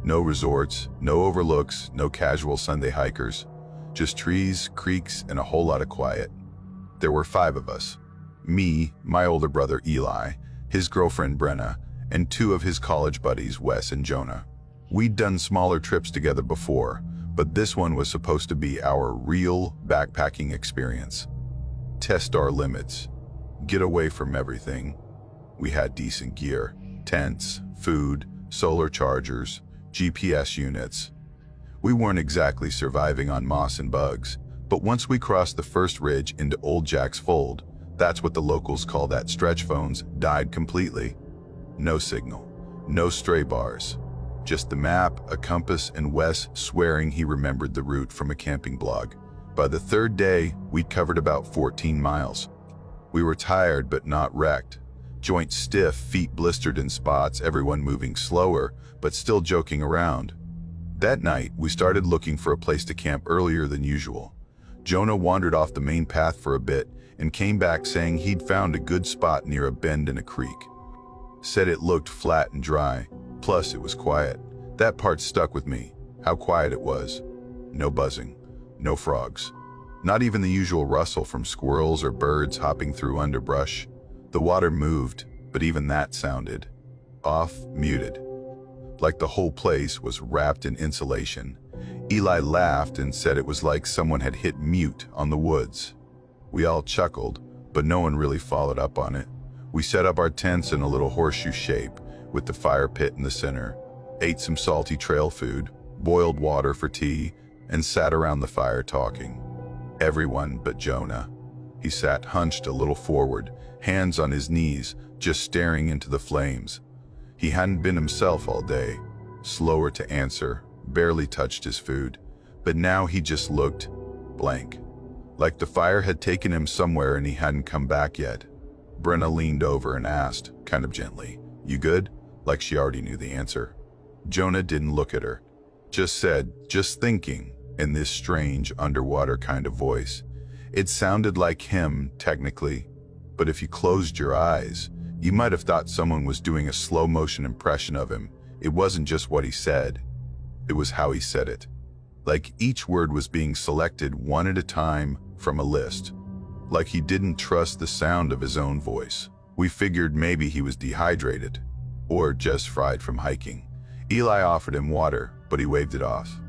No resorts, no overlooks, no casual Sunday hikers. Just trees, creeks, and a whole lot of quiet. There were 5 of us. Me, my older brother Eli, his girlfriend Brenna, and 2 of his college buddies, Wes and Jonah. We'd done smaller trips together before, but this one was supposed to be our real backpacking experience. Test our limits. Get away from everything. We had decent gear, tents, food, solar chargers, GPS units. We weren't exactly surviving on moss and bugs, but once we crossed the first ridge into Old Jack's Fold, that's what the locals call that, stretch phones died completely. No signal, no stray bars. Just the map, a compass, and Wes swearing he remembered the route from a camping blog. By the 3rd day, we'd covered about 14 miles. We were tired but not wrecked. Joints stiff, feet blistered in spots, everyone moving slower, but still joking around. That night, we started looking for a place to camp earlier than usual. Jonah wandered off the main path for a bit and came back saying he'd found a good spot near a bend in a creek. Said it looked flat and dry, plus it was quiet. That part stuck with me, how quiet it was. No buzzing, no frogs. Not even the usual rustle from squirrels or birds hopping through underbrush. The water moved, but even that sounded off, muted. Like the whole place was wrapped in insulation. Eli laughed and said it was like someone had hit mute on the woods. We all chuckled, but no one really followed up on it. We set up our tents in a little horseshoe shape, with the fire pit in the center, ate some salty trail food, boiled water for tea, and sat around the fire talking. Everyone but Jonah. He sat hunched a little forward, hands on his knees, just staring into the flames. He hadn't been himself all day, slower to answer, barely touched his food, but now he just looked blank, like the fire had taken him somewhere and he hadn't come back yet. Brenna leaned over and asked, kind of gently, "You good?" Like she already knew the answer. Jonah didn't look at her, just said, "Just thinking," in this strange underwater kind of voice. It sounded like him, technically, but if you closed your eyes, you might have thought someone was doing a slow motion impression of him. It wasn't just what he said, it was how he said it. Like each word was being selected one at a time from a list. Like he didn't trust the sound of his own voice. We figured maybe he was dehydrated, or just fried from hiking. Eli offered him water, but he waved it off.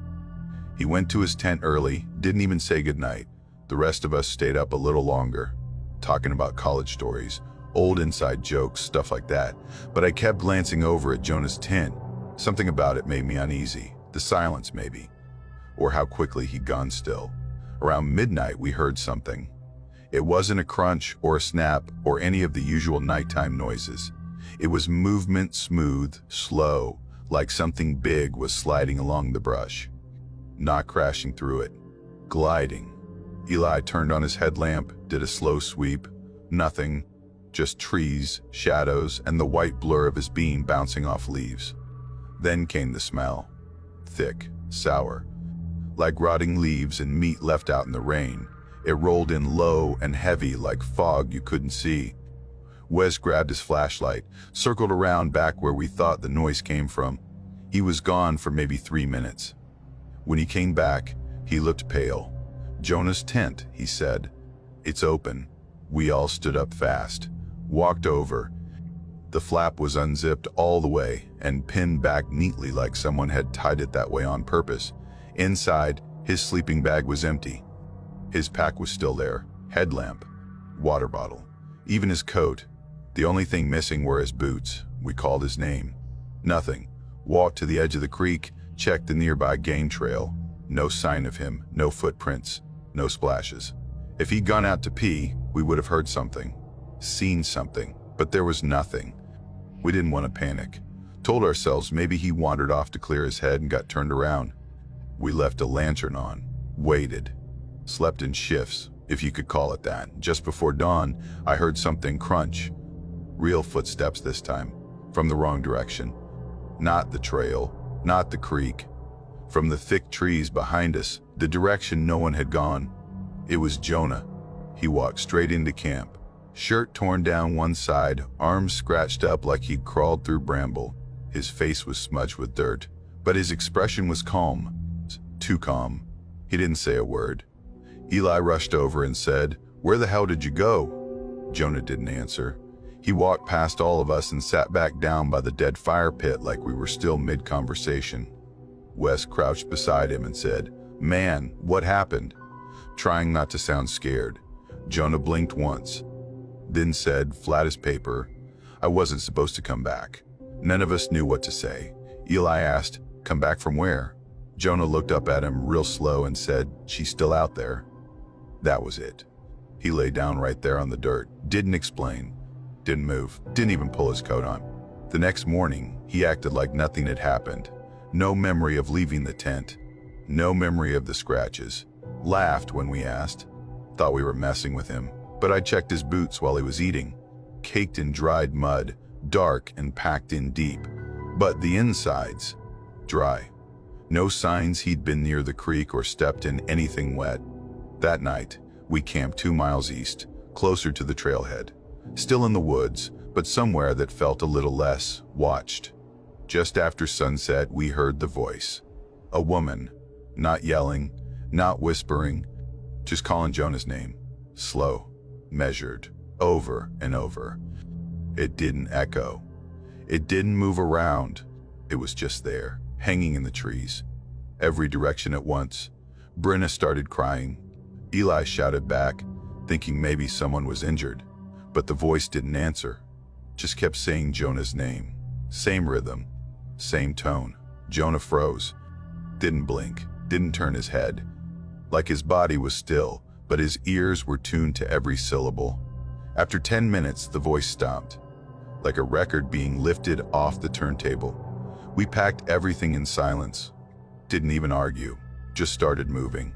He went to his tent early, didn't even say goodnight. The rest of us stayed up a little longer, talking about college stories, old inside jokes, stuff like that. But I kept glancing over at Jonah's tent. Something about it made me uneasy. The silence, maybe. Or how quickly he'd gone still. Around midnight, we heard something. It wasn't a crunch or a snap or any of the usual nighttime noises. It was movement, smooth, slow, like something big was sliding along the brush. Not crashing through it. Gliding. Eli turned on his headlamp, did a slow sweep. Nothing. Just trees, shadows, and the white blur of his beam bouncing off leaves. Then came the smell. Thick, sour. Like rotting leaves and meat left out in the rain. It rolled in low and heavy like fog you couldn't see. Wes grabbed his flashlight, circled around back where we thought the noise came from. He was gone for maybe 3 minutes. When he came back, he looked pale. "Jonah's tent," he said. "It's open." We all stood up fast, walked over. The flap was unzipped all the way and pinned back neatly like someone had tied it that way on purpose. Inside, his sleeping bag was empty. His pack was still there. Headlamp, water bottle, even his coat. The only thing missing were his boots. We called his name. Nothing. Walked to the edge of the creek, checked the nearby game trail. No sign of him, no footprints, no splashes. If he'd gone out to pee, we would have heard something, seen something, but there was nothing. We didn't want to panic. Told ourselves maybe he wandered off to clear his head and got turned around. We left a lantern on, waited. Slept in shifts, if you could call it that. Just before dawn, I heard something crunch. Real footsteps this time, from the wrong direction. Not the trail, not the creek. From the thick trees behind us, the direction no one had gone. It was Jonah. He walked straight into camp. Shirt torn down one side, arms scratched up like he'd crawled through bramble. His face was smudged with dirt, but his expression was calm. Too calm. He didn't say a word. Eli rushed over and said, "Where the hell did you go?" Jonah didn't answer. He walked past all of us and sat back down by the dead fire pit like we were still mid-conversation. Wes crouched beside him and said, "Man, what happened?" Trying not to sound scared. Jonah blinked once, then said, flat as paper, "I wasn't supposed to come back." None of us knew what to say. Eli asked, "Come back from where?" Jonah looked up at him real slow and said, "She's still out there." That was it. He lay down right there on the dirt, didn't explain, didn't move, didn't even pull his coat on. The next morning, he acted like nothing had happened. No memory of leaving the tent. No memory of the scratches. Laughed when we asked. Thought we were messing with him. But I checked his boots while he was eating. Caked in dried mud, dark and packed in deep. But the insides, dry. No signs he'd been near the creek or stepped in anything wet. That night, we camped 2 miles east, closer to the trailhead. Still in the woods, but somewhere that felt a little less watched. Just after sunset, we heard the voice. A woman, not yelling, not whispering, just calling Jonah's name. Slow, measured, over and over. It didn't echo. It didn't move around. It was just there, hanging in the trees. Every direction at once. Brenna started crying. Eli shouted back, thinking maybe someone was injured. But the voice didn't answer. Just kept saying Jonah's name. Same rhythm, same tone. Jonah froze. Didn't blink, didn't turn his head. Like his body was still, but his ears were tuned to every syllable. After 10 minutes, the voice stopped. Like a record being lifted off the turntable. We packed everything in silence. Didn't even argue, just started moving.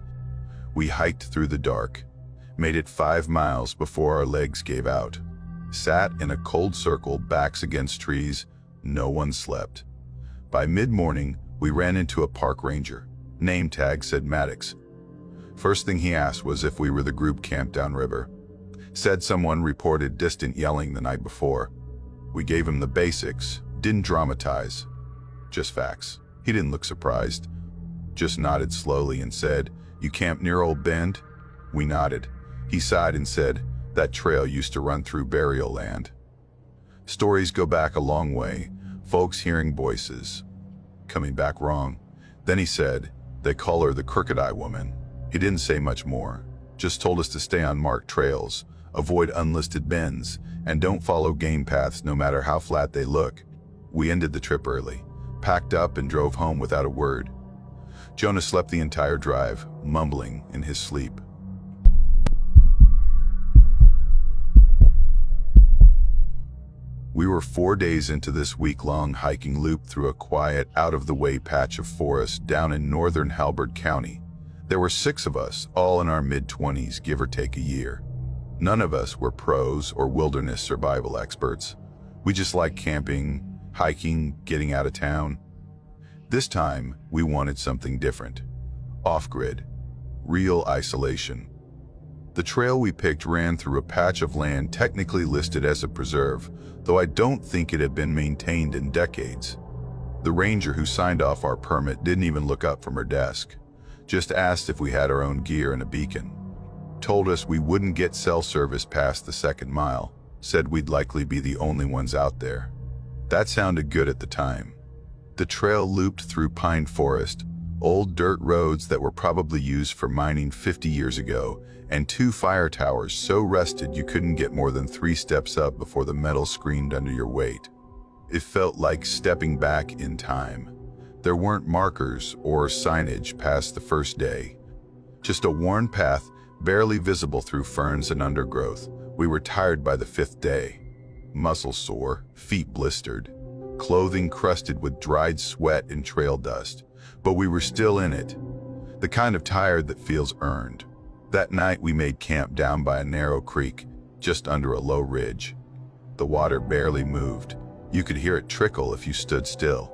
We hiked through the dark, made it 5 miles before our legs gave out. Sat in a cold circle, backs against trees. No one slept. By mid-morning, we ran into a park ranger. Name tag said Maddox. First thing he asked was if we were the group camped downriver. Said someone reported distant yelling the night before. We gave him the basics, didn't dramatize. Just facts. He didn't look surprised. Just nodded slowly and said, "You camp near Old Bend?" We nodded. He sighed and said, "That trail used to run through burial land." Stories go back a long way, folks hearing voices, coming back wrong. Then he said, "They call her the Crooked Eye Woman." He didn't say much more, just told us to stay on marked trails, avoid unlisted bends, and don't follow game paths no matter how flat they look. We ended the trip early, packed up and drove home without a word. Jonah slept the entire drive, mumbling in his sleep. We were 4 days into this week-long hiking loop through a quiet, out-of-the-way patch of forest down in northern Halberd County. There were 6 of us, all in our mid-20s, give or take a year. None of us were pros or wilderness survival experts. We just liked camping, hiking, getting out of town. This time, we wanted something different. Off-grid. Real isolation. The trail we picked ran through a patch of land technically listed as a preserve, though I don't think it had been maintained in decades. The ranger who signed off our permit didn't even look up from her desk. Just asked if we had our own gear and a beacon. Told us we wouldn't get cell service past the 2nd mile. Said we'd likely be the only ones out there. That sounded good at the time. The trail looped through pine forest, old dirt roads that were probably used for mining 50 years ago, and 2 fire towers so rusted you couldn't get more than 3 steps up before the metal screamed under your weight. It felt like stepping back in time. There weren't markers or signage past the first day. Just a worn path, barely visible through ferns and undergrowth. We were tired by the 5th day. Muscles sore, feet blistered, clothing crusted with dried sweat and trail dust. But we were still in it. The kind of tired that feels earned. That night we made camp down by a narrow creek, just under a low ridge. The water barely moved. You could hear it trickle if you stood still.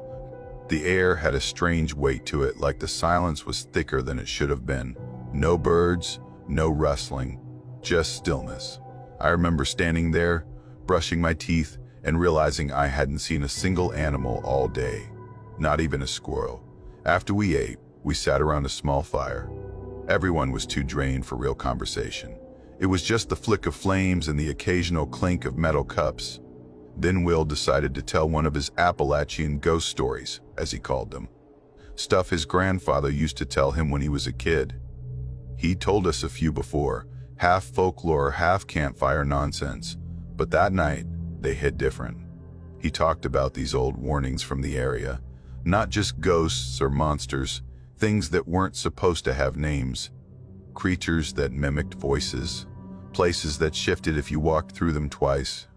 The air had a strange weight to it, like the silence was thicker than it should have been. No birds, no rustling, just stillness. I remember standing there, brushing my teeth, and realizing I hadn't seen a single animal all day, not even a squirrel. After we ate, we sat around a small fire. Everyone was too drained for real conversation. It was just the flick of flames and the occasional clink of metal cups. Then Will decided to tell one of his Appalachian ghost stories, as he called them. Stuff his grandfather used to tell him when he was a kid. He told us a few before, half folklore, half campfire nonsense. But that night, they hit different. He talked about these old warnings from the area. Not just ghosts or monsters, things that weren't supposed to have names. Creatures that mimicked voices. Places that shifted if you walked through them twice.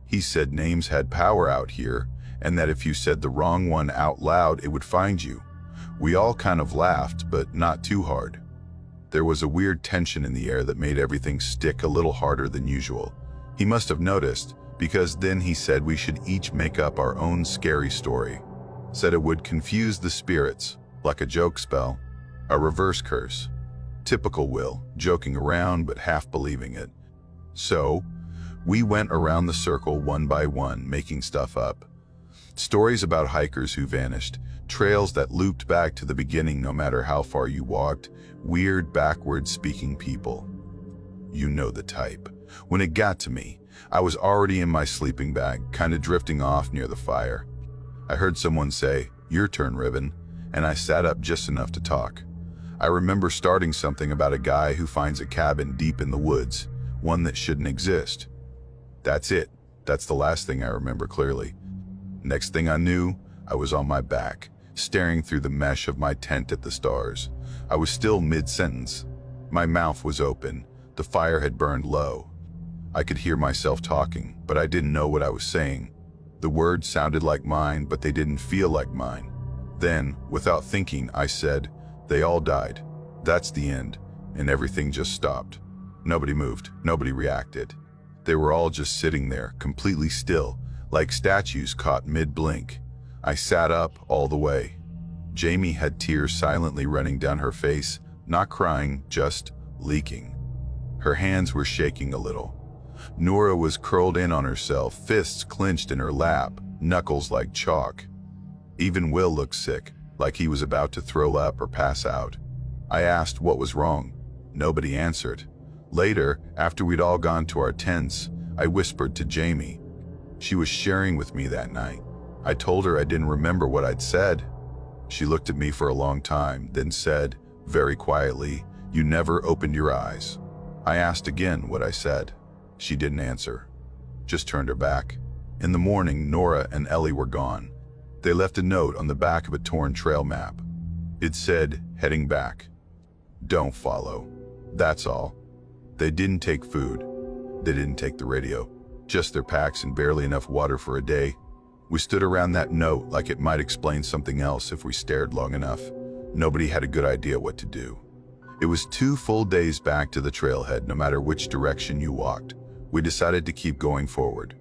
He said names had power out here, and that if you said the wrong one out loud, it would find you. We all kind of laughed, but not too hard. There was a weird tension in the air that made everything stick a little harder than usual. He must have noticed, because then he said we should each make up our own scary story. Said it would confuse the spirits, like a joke spell, a reverse curse. Typical Will, joking around but half believing it. So, we went around the circle one by one, making stuff up. Stories about hikers who vanished, trails that looped back to the beginning no matter how far you walked, weird backward-speaking people. You know the type. When it got to me, I was already in my sleeping bag, kinda drifting off near the fire. I heard someone say, "Your turn, Ribbon," and I sat up just enough to talk. I remember starting something about a guy who finds a cabin deep in the woods, one that shouldn't exist. That's it. That's the last thing I remember clearly. Next thing I knew, I was on my back, staring through the mesh of my tent at the stars. I was still mid-sentence. My mouth was open. The fire had burned low. I could hear myself talking, but I didn't know what I was saying. The words sounded like mine, but they didn't feel like mine. Then, without thinking, I said, "They all died. That's the end." And everything just stopped. Nobody moved. Nobody reacted. They were all just sitting there, completely still, like statues caught mid-blink. I sat up all the way. Jamie had tears silently running down her face, not crying, just leaking. Her hands were shaking a little. Nora was curled in on herself, fists clenched in her lap, knuckles like chalk. Even Will looked sick, like he was about to throw up or pass out. I asked what was wrong. Nobody answered. Later, after we'd all gone to our tents, I whispered to Jamie. She was sharing with me that night. I told her I didn't remember what I'd said. She looked at me for a long time, then said, very quietly, "You never opened your eyes." I asked again what I said. She didn't answer, just turned her back. In the morning, Nora and Ellie were gone. They left a note on the back of a torn trail map. It said, "Heading back. Don't follow." That's all. They didn't take food. They didn't take the radio. just their packs and barely enough water for a day. We stood around that note like it might explain something else if we stared long enough. Nobody had a good idea what to do. It was 2 full days back to the trailhead, no matter which direction you walked. We decided to keep going forward.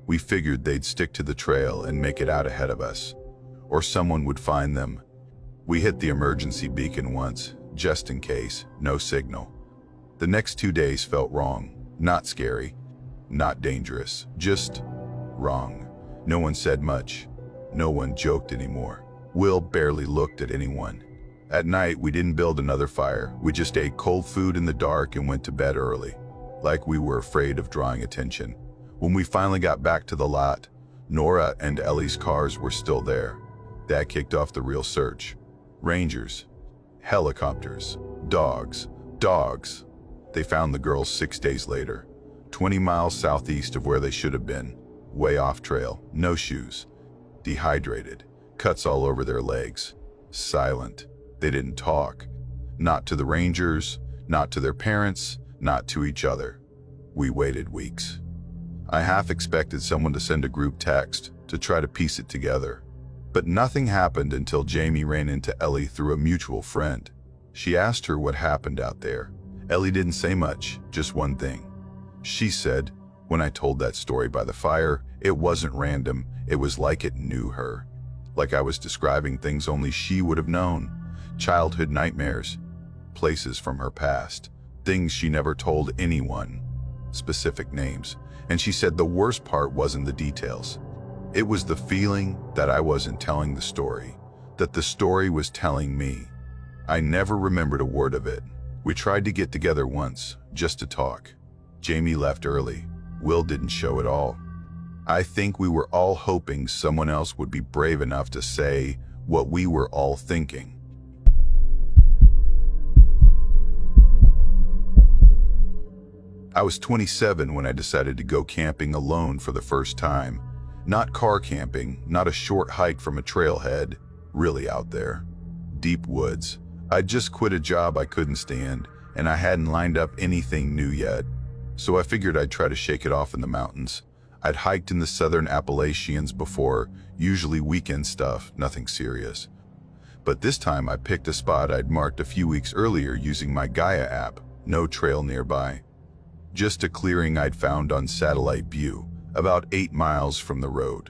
We figured they'd stick to the trail and make it out ahead of us, or someone would find them. We hit the emergency beacon once, just in case, no signal. The next 2 days felt wrong, not scary, not dangerous, just wrong. No one said much. No one joked anymore. Will barely looked at anyone. At night, we didn't build another fire. We just ate cold food in the dark and went to bed early, like we were afraid of drawing attention. When we finally got back to the lot, Nora and Ellie's cars were still there. That kicked off the real search. Rangers, helicopters, dogs. They found the girls 6 days later, 20 miles southeast of where they should have been, way off trail, no shoes, dehydrated, cuts all over their legs, silent. They didn't talk. Not to the Rangers, not to their parents, not to each other. We waited weeks. I half expected someone to send a group text to try to piece it together. But nothing happened until Jamie ran into Ellie through a mutual friend. She asked her what happened out there. Ellie didn't say much, just one thing. She said, when I told that story by the fire, it wasn't random, it was like it knew her. Like I was describing things only she would have known. Childhood nightmares, places from her past, things she never told anyone, specific names. And she said the worst part wasn't the details. It was the feeling that I wasn't telling the story, that the story was telling me. I never remembered a word of it. We tried to get together once, just to talk. Jamie left early. Will didn't show at all. I think we were all hoping someone else would be brave enough to say what we were all thinking. I was 27 when I decided to go camping alone for the first time. Not car camping, not a short hike from a trailhead, really out there. Deep woods. I'd just quit a job I couldn't stand, and I hadn't lined up anything new yet. So I figured I'd try to shake it off in the mountains. I'd hiked in the southern Appalachians before, usually weekend stuff, nothing serious. But this time I picked a spot I'd marked a few weeks earlier using my Gaia app, no trail nearby. Just a clearing I'd found on satellite view, about 8 miles from the road.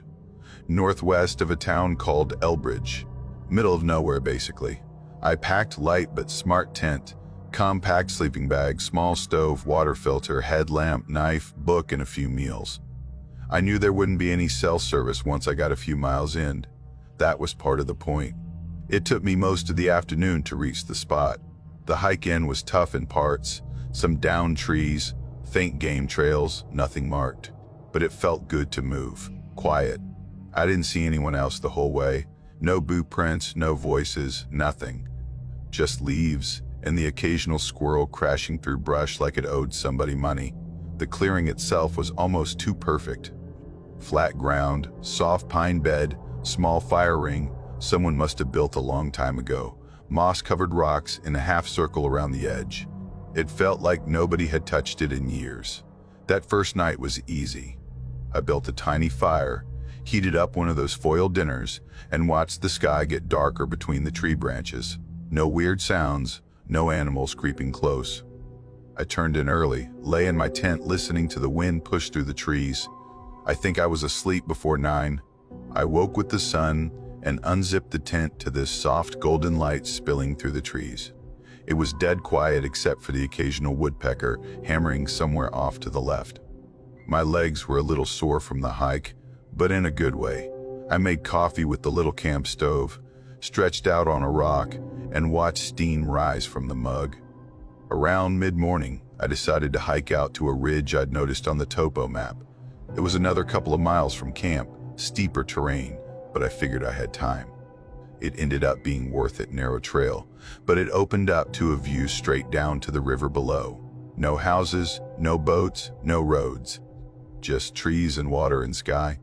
Northwest of a town called Elbridge. Middle of nowhere, basically. I packed light but smart tent, compact sleeping bag, small stove, water filter, headlamp, knife, book, and a few meals. I knew there wouldn't be any cell service once I got a few miles in. That was part of the point. It took me most of the afternoon to reach the spot. The hike in was tough in parts, some downed trees, faint game trails, nothing marked. But it felt good to move, quiet. I didn't see anyone else the whole way. No boot prints, no voices, nothing. Just leaves and the occasional squirrel crashing through brush like it owed somebody money. The clearing itself was almost too perfect. Flat ground, soft pine bed, small fire ring, someone must have built a long time ago. Moss-covered rocks in a half circle around the edge. It felt like nobody had touched it in years. That first night was easy. I built a tiny fire, heated up one of those foil dinners, and watched the sky get darker between the tree branches. No weird sounds, no animals creeping close. I turned in early, lay in my tent listening to the wind push through the trees. I think I was asleep before 9. I woke with the sun and unzipped the tent to this soft golden light spilling through the trees. It was dead quiet except for the occasional woodpecker hammering somewhere off to the left. My legs were a little sore from the hike, but in a good way. I made coffee with the little camp stove, stretched out on a rock, and watched steam rise from the mug. Around mid-morning, I decided to hike out to a ridge I'd noticed on the topo map. It was another couple of miles from camp, steeper terrain, but I figured I had time. It ended up being worth it, narrow trail, but it opened up to a view straight down to the river below. No houses, no boats, no roads. Just trees and water and sky.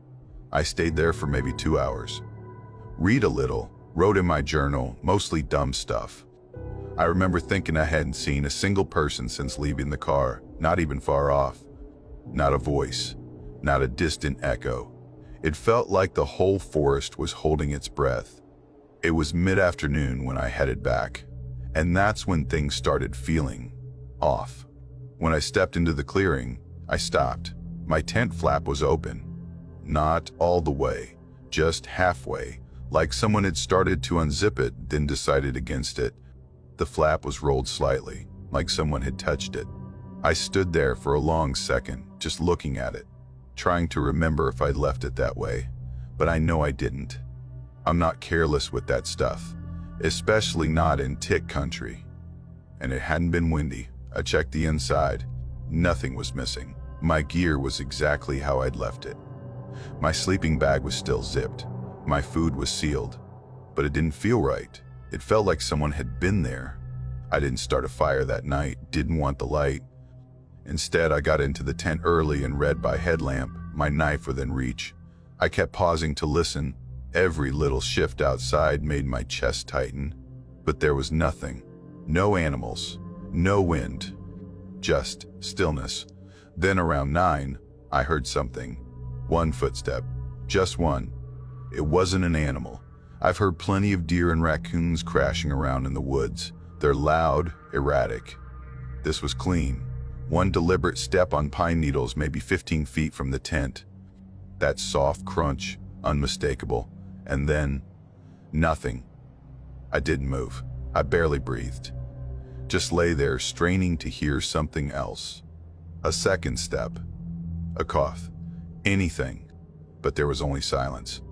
I stayed there for maybe 2 hours. Read a little, wrote in my journal, mostly dumb stuff. I remember thinking I hadn't seen a single person since leaving the car, not even far off. Not a voice. not a distant echo. It felt like the whole forest was holding its breath. It was mid-afternoon when I headed back, and that's when things started feeling off. When I stepped into the clearing, I stopped. My tent flap was open. Not all the way, just halfway, like someone had started to unzip it, then decided against it. The flap was rolled slightly, like someone had touched it. I stood there for a long second, just looking at it, trying to remember if I'd left it that way, but I know I didn't. I'm not careless with that stuff, especially not in tick country. And it hadn't been windy. I checked the inside. Nothing was missing. My gear was exactly how I'd left it. My sleeping bag was still zipped. My food was sealed, but it didn't feel right. It felt like someone had been there. I didn't start a fire that night, didn't want the light. Instead, I got into the tent early and read by headlamp, my knife within reach. I kept pausing to listen. Every little shift outside made my chest tighten, but there was nothing. No animals, no wind, just stillness. Then around 9, I heard something. One footstep, just one. It wasn't an animal. I've heard plenty of deer and raccoons crashing around in the woods. They're loud, erratic. This was clean. One deliberate step on pine needles, maybe 15 feet from the tent. That soft crunch, unmistakable. And then, nothing. I didn't move. I barely breathed. Just lay there, straining to hear something else. A second step. A cough. Anything. But there was only silence.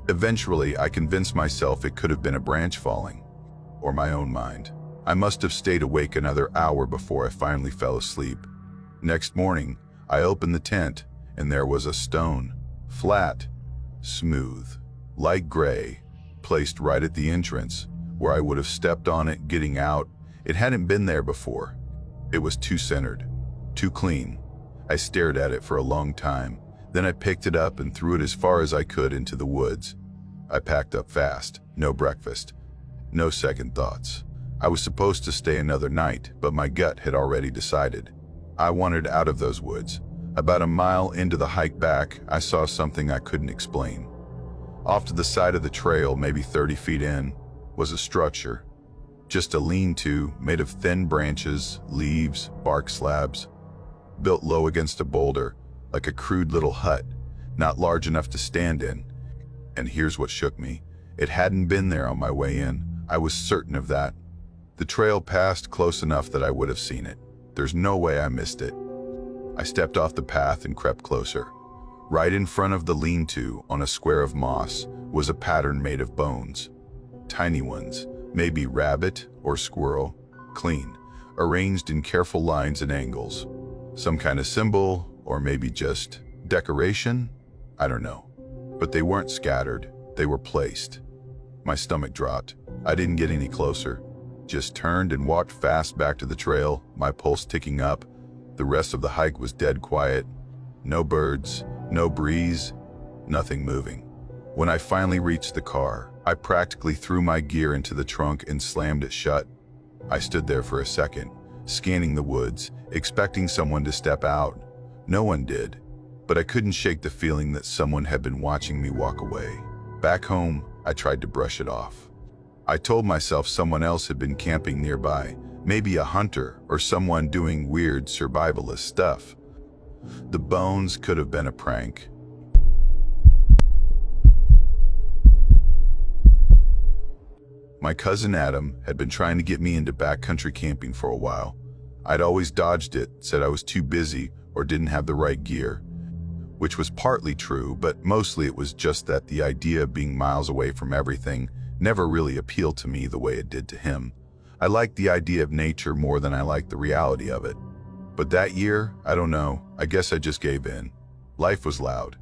Eventually, I convinced myself it could have been a branch falling, or my own mind. I must have stayed awake another hour before I finally fell asleep. Next morning, I opened the tent, and there was a stone, flat, smooth, light gray, placed right at the entrance, where I would have stepped on it getting out. It hadn't been there before. It was too centered, too clean. I stared at it for a long time. Then I picked it up and threw it as far as I could into the woods. I packed up fast, no breakfast, no second thoughts. I was supposed to stay another night, but my gut had already decided. I wanted out of those woods. About a mile into the hike back, I saw something I couldn't explain. Off to the side of the trail, maybe 30 feet in, was a structure. Just a lean-to made of thin branches, leaves, bark slabs, built low against a boulder, like a crude little hut, not large enough to stand in. And here's what shook me. It hadn't been there on my way in. I was certain of that. The trail passed close enough that I would have seen it. There's no way I missed it. I stepped off the path and crept closer. Right in front of the lean-to, on a square of moss, was a pattern made of bones. Tiny ones, maybe rabbit or squirrel, clean, arranged in careful lines and angles. Some kind of symbol, or maybe just decoration? I don't know. But they weren't scattered, they were placed. My stomach dropped. I didn't get any closer. Just turned and walked fast back to the trail, my pulse ticking up. The rest of the hike was dead quiet. No birds, no breeze, nothing moving. When I finally reached the car, I practically threw my gear into the trunk and slammed it shut. I stood there for a second, scanning the woods, expecting someone to step out. No one did, but I couldn't shake the feeling that someone had been watching me walk away. Back home, I tried to brush it off. I told myself someone else had been camping nearby, maybe a hunter or someone doing weird survivalist stuff. The bones could have been a prank. My cousin Adam had been trying to get me into backcountry camping for a while. I'd always dodged it, said I was too busy or didn't have the right gear, which was partly true, but mostly it was just that the idea of being miles away from everything never really appealed to me the way it did to him. I liked the idea of nature more than I liked the reality of it. But that year, I don't know, I guess I just gave in. Life was loud.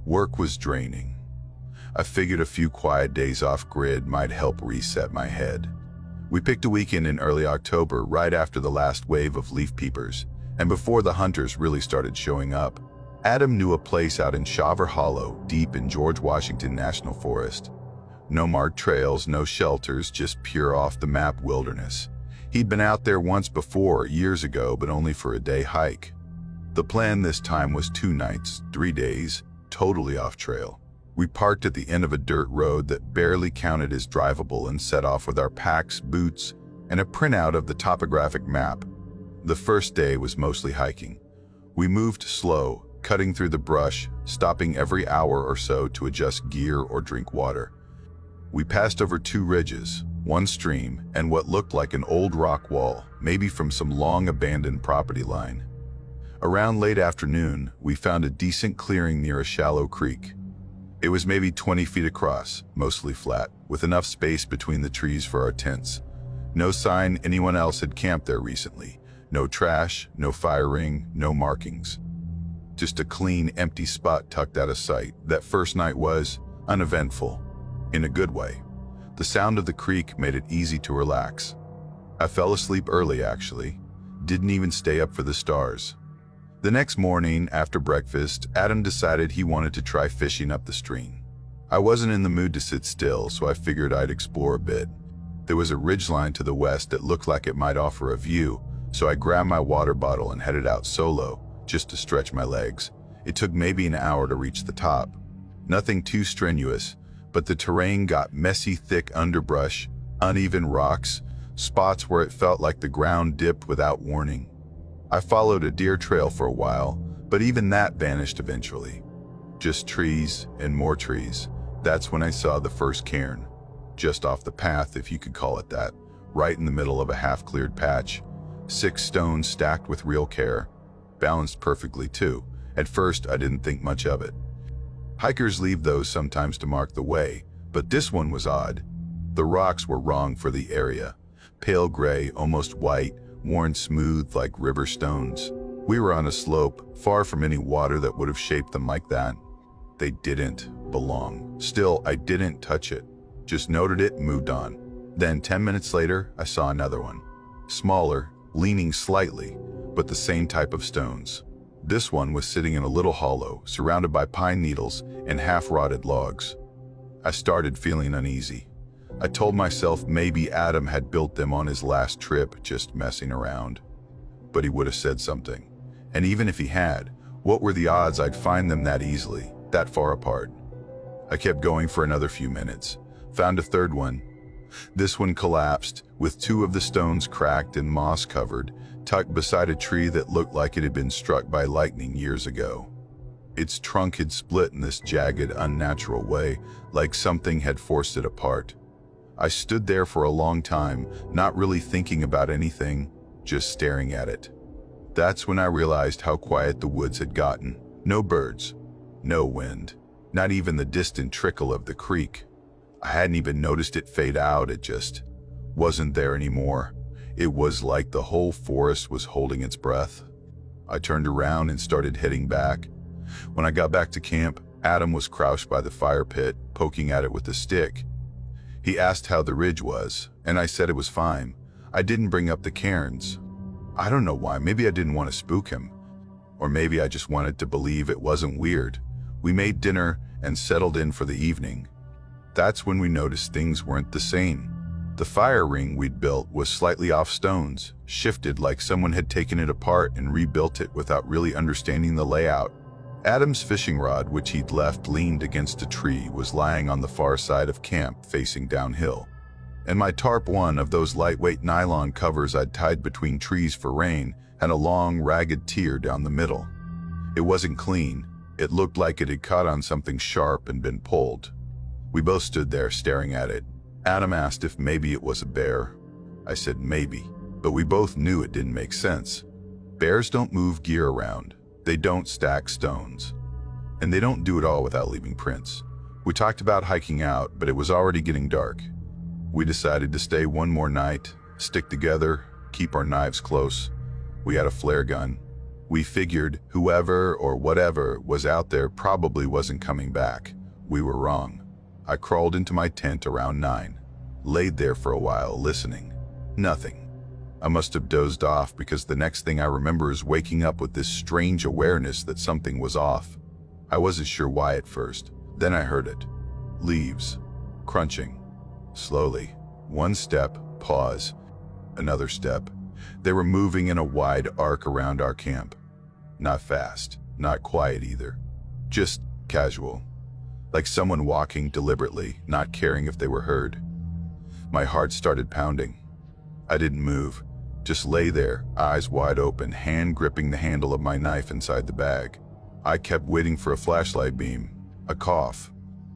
Work was draining. I figured a few quiet days off-grid might help reset my head. We picked a weekend in early October, right after the last wave of leaf peepers, and before the hunters really started showing up. Adam knew a place out in Shaver Hollow, deep in George Washington National Forest. No marked trails, no shelters, just pure off-the-map wilderness. He'd been out there once before, years ago, but only for a day hike. The plan this time was 2 nights, 3 days, totally off trail. We parked at the end of a dirt road that barely counted as drivable and set off with our packs, boots, and a printout of the topographic map. The first day was mostly hiking. We moved slow, cutting through the brush, stopping every hour or so to adjust gear or drink water. We passed over 2 ridges, 1 stream, and what looked like an old rock wall, maybe from some long-abandoned property line. Around late afternoon, we found a decent clearing near a shallow creek. It was maybe 20 feet across, mostly flat, with enough space between the trees for our tents. No sign anyone else had camped there recently. No trash, no fire ring, no markings. Just a clean, empty spot tucked out of sight. That first night was uneventful, in a good way. The sound of the creek made it easy to relax. I fell asleep early, actually. Didn't even stay up for the stars. The next morning, after breakfast, Adam decided he wanted to try fishing up the stream. I wasn't in the mood to sit still, so I figured I'd explore a bit. There was a ridgeline to the west that looked like it might offer a view, so I grabbed my water bottle and headed out solo, just to stretch my legs. It took maybe an hour to reach the top. Nothing too strenuous, but the terrain got messy, thick underbrush, uneven rocks, spots where it felt like the ground dipped without warning. I followed a deer trail for a while, but even that vanished eventually. Just trees and more trees. That's when I saw the first cairn. Just off the path, if you could call it that, right in the middle of a half-cleared patch. 6 stones stacked with real care. Balanced perfectly too. At first, I didn't think much of it. Hikers leave those sometimes to mark the way, but this one was odd. The rocks were wrong for the area. Pale gray, almost white, worn smooth like river stones. We were on a slope, far from any water that would have shaped them like that. They didn't belong. Still, I didn't touch it. Just noted it and moved on. Then 10 minutes later, I saw another one. Smaller, leaning slightly, but the same type of stones. This one was sitting in a little hollow, surrounded by pine needles and half-rotted logs. I started feeling uneasy. I told myself maybe Adam had built them on his last trip, just messing around. But he would have said something. And even if he had, what were the odds I'd find them that easily, that far apart? I kept going for another few minutes. Found a third one. This one collapsed, with 2 of the stones cracked and moss-covered, tucked beside a tree that looked like it had been struck by lightning years ago. Its trunk had split in this jagged, unnatural way, like something had forced it apart. I stood there for a long time, not really thinking about anything, just staring at it. That's when I realized how quiet the woods had gotten. No birds, no wind, not even the distant trickle of the creek. I hadn't even noticed it fade out, it just wasn't there anymore. It was like the whole forest was holding its breath. I turned around and started heading back. When I got back to camp, Adam was crouched by the fire pit, poking at it with a stick. He asked how the ridge was, and I said it was fine. I didn't bring up the cairns. I don't know why, maybe I didn't want to spook him. Or maybe I just wanted to believe it wasn't weird. We made dinner and settled in for the evening. That's when we noticed things weren't the same. The fire ring we'd built was slightly off stones, shifted like someone had taken it apart and rebuilt it without really understanding the layout. Adam's fishing rod, which he'd left leaned against a tree, was lying on the far side of camp, facing downhill. And my tarp, one of those lightweight nylon covers I'd tied between trees for rain, had a long, ragged tear down the middle. It wasn't clean. It looked like it had caught on something sharp and been pulled. We both stood there staring at it. Adam asked if maybe it was a bear. I said maybe, but we both knew it didn't make sense. Bears don't move gear around. They don't stack stones. And they don't do it all without leaving prints. We talked about hiking out, but it was already getting dark. We decided to stay one more night, stick together, keep our knives close. We had a flare gun. We figured whoever or whatever was out there probably wasn't coming back. We were wrong. I crawled into my tent around 9. Laid there for a while, listening. Nothing. I must have dozed off because the next thing I remember is waking up with this strange awareness that something was off. I wasn't sure why at first. Then I heard it. Leaves. Crunching. Slowly. One step, pause. Another step. They were moving in a wide arc around our camp. Not fast, not quiet either. Just casual. Like someone walking deliberately, not caring if they were heard. My heart started pounding. I didn't move, just lay there, eyes wide open, hand gripping the handle of my knife inside the bag. I kept waiting for a flashlight beam, a cough,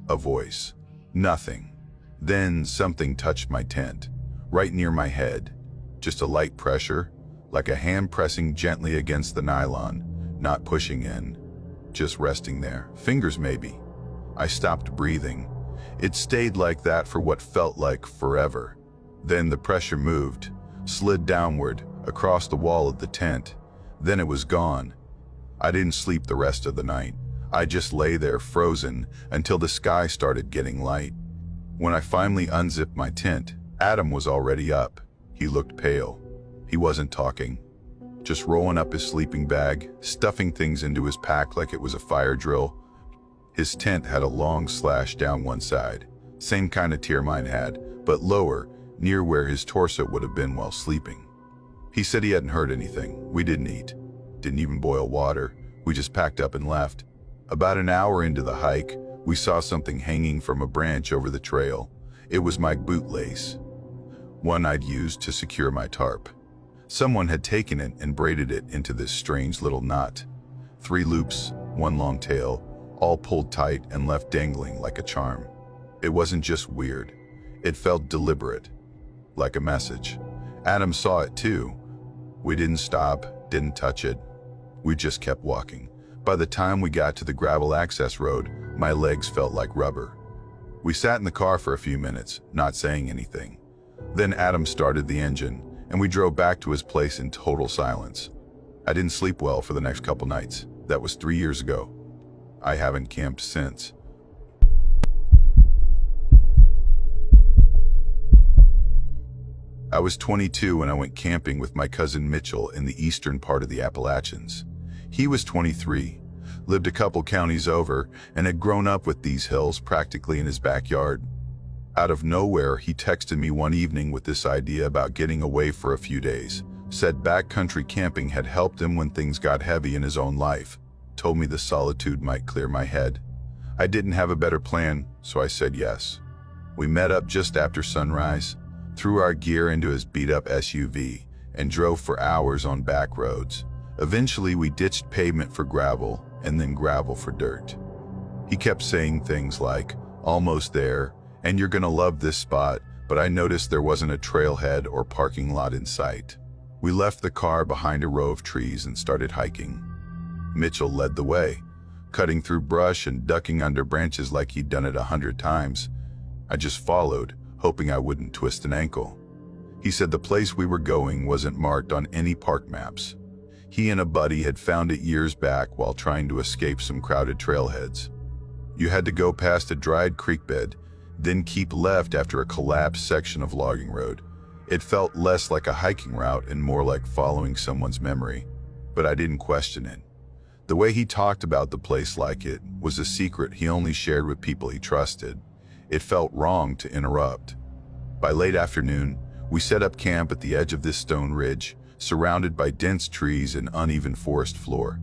a voice. Nothing. Then something touched my tent, right near my head. Just a light pressure, like a hand pressing gently against the nylon, not pushing in, just resting there. Fingers maybe. I stopped breathing. It stayed like that for what felt like forever. Then the pressure moved, slid downward, across the wall of the tent. Then it was gone. I didn't sleep the rest of the night. I just lay there frozen until the sky started getting light. When I finally unzipped my tent, Adam was already up. He looked pale. He wasn't talking, just rolling up his sleeping bag, stuffing things into his pack like it was a fire drill. His tent had a long slash down one side, same kind of tear mine had, but lower, near where his torso would have been while sleeping. He said he hadn't heard anything. We didn't eat, didn't even boil water. We just packed up and left. About an hour into the hike, we saw something hanging from a branch over the trail. It was my bootlace, one I'd used to secure my tarp. Someone had taken it and braided it into this strange little knot. 3 loops, 1 long tail, all pulled tight and left dangling like a charm. It wasn't just weird. It felt deliberate, like a message. Adam saw it too. We didn't stop, didn't touch it. We just kept walking. By the time we got to the gravel access road, my legs felt like rubber. We sat in the car for a few minutes, not saying anything. Then Adam started the engine, and we drove back to his place in total silence. I didn't sleep well for the next couple nights. That was 3 years ago. I haven't camped since. I was 22 when I went camping with my cousin Mitchell in the eastern part of the Appalachians. He was 23, lived a couple counties over, and had grown up with these hills practically in his backyard. Out of nowhere, he texted me one evening with this idea about getting away for a few days. Said backcountry camping had helped him when things got heavy in his own life. Told me the solitude might clear my head. I didn't have a better plan, so I said yes. We met up just after sunrise, threw our gear into his beat-up SUV, and drove for hours on back roads. Eventually, we ditched pavement for gravel, and then gravel for dirt. He kept saying things like, "Almost there, and you're gonna love this spot," but I noticed there wasn't a trailhead or parking lot in sight. We left the car behind a row of trees and started hiking. Mitchell led the way, cutting through brush and ducking under branches like he'd done it 100 times. I just followed, hoping I wouldn't twist an ankle. He said the place we were going wasn't marked on any park maps. He and a buddy had found it years back while trying to escape some crowded trailheads. You had to go past a dried creek bed, then keep left after a collapsed section of logging road. It felt less like a hiking route and more like following someone's memory, but I didn't question it. The way he talked about the place like it was a secret he only shared with people he trusted. It felt wrong to interrupt. By late afternoon, we set up camp at the edge of this stone ridge, surrounded by dense trees and uneven forest floor.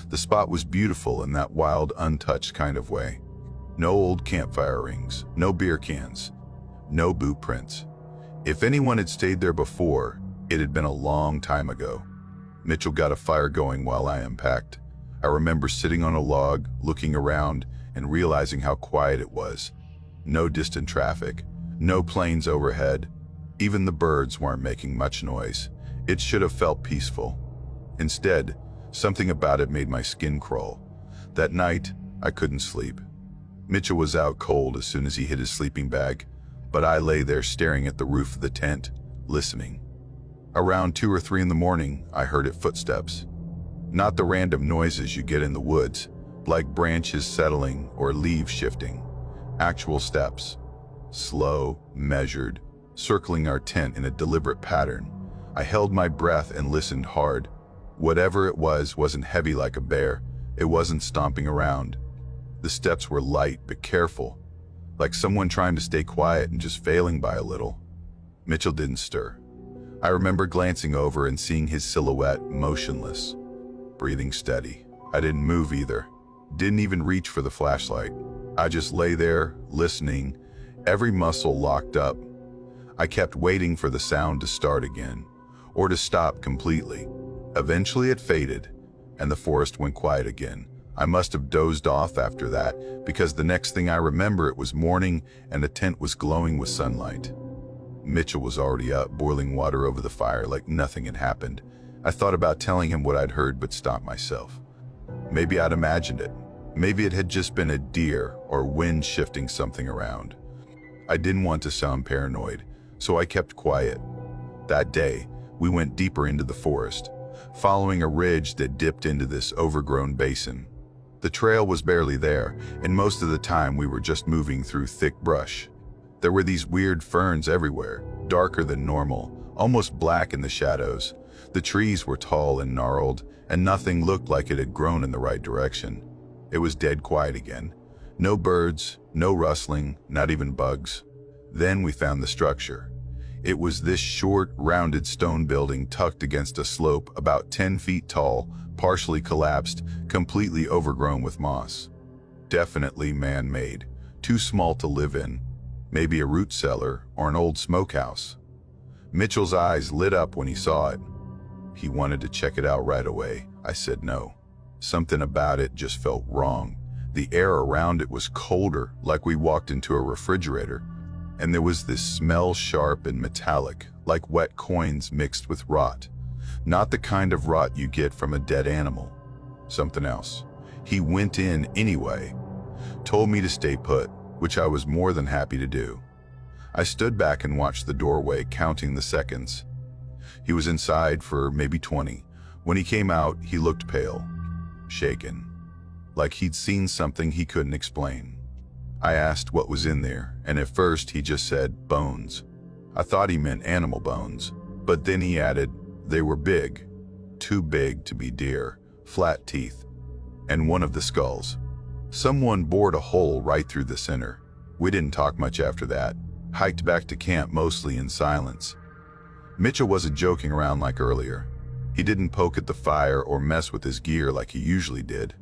The spot was beautiful in that wild, untouched kind of way. No old campfire rings, no beer cans, no boot prints. If anyone had stayed there before, it had been a long time ago. Mitchell got a fire going while I unpacked. I remember sitting on a log, looking around, and realizing how quiet it was. No distant traffic, no planes overhead. Even the birds weren't making much noise. It should have felt peaceful. Instead, something about it made my skin crawl. That night, I couldn't sleep. Mitchell was out cold as soon as he hit his sleeping bag, but I lay there staring at the roof of the tent, listening. Around 2 or 3 in the morning, I heard it footsteps. Not the random noises you get in the woods, like branches settling or leaves shifting. Actual steps. Slow, measured, circling our tent in a deliberate pattern. I held my breath and listened hard. Whatever it was wasn't heavy like a bear. It wasn't stomping around. The steps were light but careful, like someone trying to stay quiet and just failing by a little. Mitchell didn't stir. I remember glancing over and seeing his silhouette motionless. breathing steady. I didn't move either. Didn't even reach for the flashlight. I just lay there, listening, every muscle locked up. I kept waiting for the sound to start again, or to stop completely. Eventually it faded, and the forest went quiet again. I must have dozed off after that, because the next thing I remember it was morning and the tent was glowing with sunlight. Mitchell was already up, boiling water over the fire like nothing had happened. I thought about telling him what I'd heard, but stopped myself. Maybe I'd imagined it. Maybe it had just been a deer or wind shifting something around. I didn't want to sound paranoid, so I kept quiet. That day, we went deeper into the forest, following a ridge that dipped into this overgrown basin. The trail was barely there, and most of the time we were just moving through thick brush. There were these weird ferns everywhere, darker than normal, almost black in the shadows. The trees were tall and gnarled, and nothing looked like it had grown in the right direction. It was dead quiet again. No birds, no rustling, not even bugs. Then we found the structure. It was this short, rounded stone building tucked against a slope about 10 feet tall, partially collapsed, completely overgrown with moss. Definitely man-made, too small to live in. Maybe a root cellar or an old smokehouse. Mitchell's eyes lit up when he saw it. He wanted to check it out right away. I said no. Something about it just felt wrong. The air around it was colder, like we walked into a refrigerator. And there was this smell, sharp and metallic, like wet coins mixed with rot. Not the kind of rot you get from a dead animal. Something else. He went in anyway. Told me to stay put, which I was more than happy to do. I stood back and watched the doorway, counting the seconds. He was inside for maybe 20. When he came out, he looked pale, shaken, like he'd seen something he couldn't explain. I asked what was in there, and at first he just said bones. I thought he meant animal bones, but then he added they were big, too big to be deer, flat teeth, and one of the skulls. Someone bored a hole right through the center. We didn't talk much after that, hiked back to camp mostly in silence. Mitchell wasn't joking around like earlier. He didn't poke at the fire or mess with his gear like he usually did.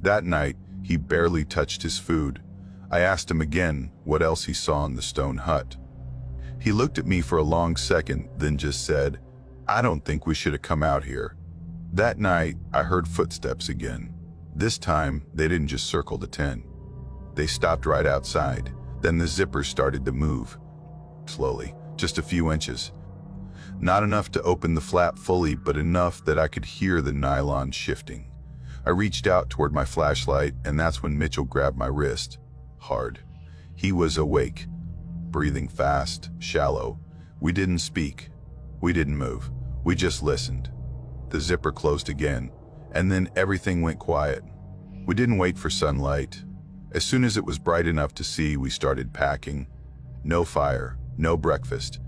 That night, he barely touched his food. I asked him again what else he saw in the stone hut. He looked at me for a long second, then just said, "I don't think we should have come out here." That night, I heard footsteps again. This time, they didn't just circle the tent. They stopped right outside. Then the zipper started to move. Slowly, just a few inches. Not enough to open the flap fully, but enough that I could hear the nylon shifting. I reached out toward my flashlight, and that's when Mitchell grabbed my wrist. Hard. He was awake, breathing fast, shallow. We didn't speak. We didn't move. We just listened. The zipper closed again, and then everything went quiet. We didn't wait for sunlight. As soon as it was bright enough to see, we started packing. No fire, no breakfast.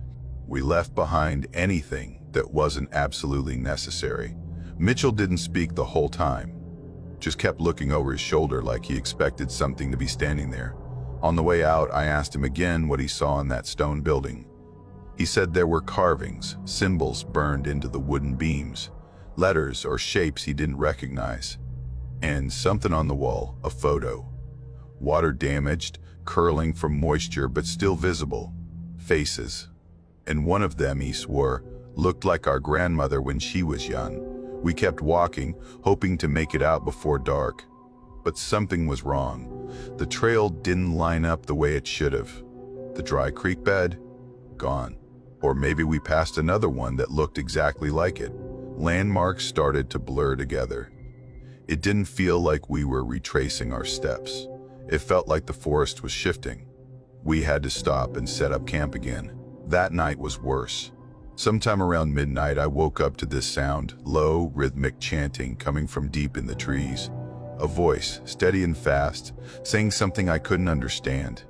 We left behind anything that wasn't absolutely necessary. Mitchell didn't speak the whole time. Just kept looking over his shoulder like he expected something to be standing there. On the way out, I asked him again what he saw in that stone building. He said there were carvings, symbols burned into the wooden beams, letters or shapes he didn't recognize, and something on the wall, a photo. Water damaged, curling from moisture but still visible. Faces. And one of them, he swore, looked like our grandmother when she was young. We kept walking, hoping to make it out before dark. But something was wrong. The trail didn't line up the way it should have. The dry creek bed? Gone. Or maybe we passed another one that looked exactly like it. Landmarks started to blur together. It didn't feel like we were retracing our steps. It felt like the forest was shifting. We had to stop and set up camp again. That night was worse. Sometime around midnight, I woke up to this sound, low, rhythmic chanting coming from deep in the trees. A voice, steady and fast, saying something I couldn't understand.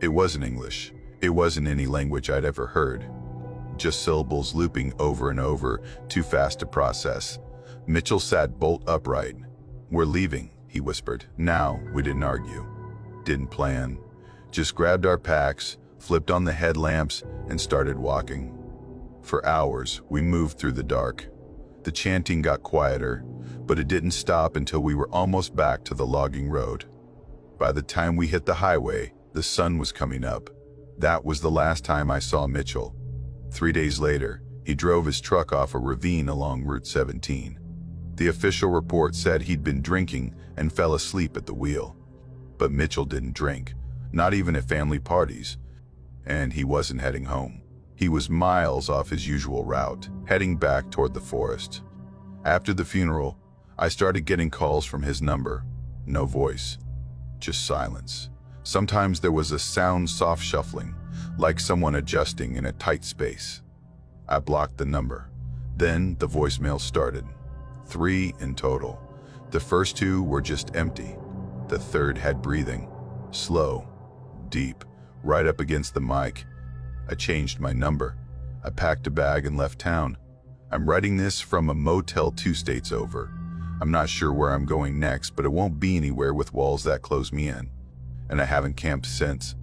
It wasn't English. It wasn't any language I'd ever heard. Just syllables looping over and over, too fast to process. Mitchell sat bolt upright. "We're leaving," he whispered. Now, we didn't argue. Didn't plan. Just grabbed our packs, flipped on the headlamps, and started walking. For hours, we moved through the dark. The chanting got quieter, But it didn't stop until we were almost back to the logging road. By the time we hit the highway, the sun was coming up. That was the last time I saw Mitchell. 3 days later, he drove his truck off a ravine along Route 17. The official report said he'd been drinking and fell asleep at the wheel. But Mitchell didn't drink, not even at family parties. And he wasn't heading home. He was miles off his usual route, heading back toward the forest. After the funeral, I started getting calls from his number. No voice, just silence. Sometimes there was a soft shuffling, like someone adjusting in a tight space. I blocked the number. Then the voicemail started. 3 in total. The first 2 were just empty. The third had breathing. Slow, deep, right up against the mic. I changed my number. I packed a bag and left town. I'm writing this from a motel 2 states over. I'm not sure where I'm going next, but it won't be anywhere with walls that close me in. And I haven't camped since.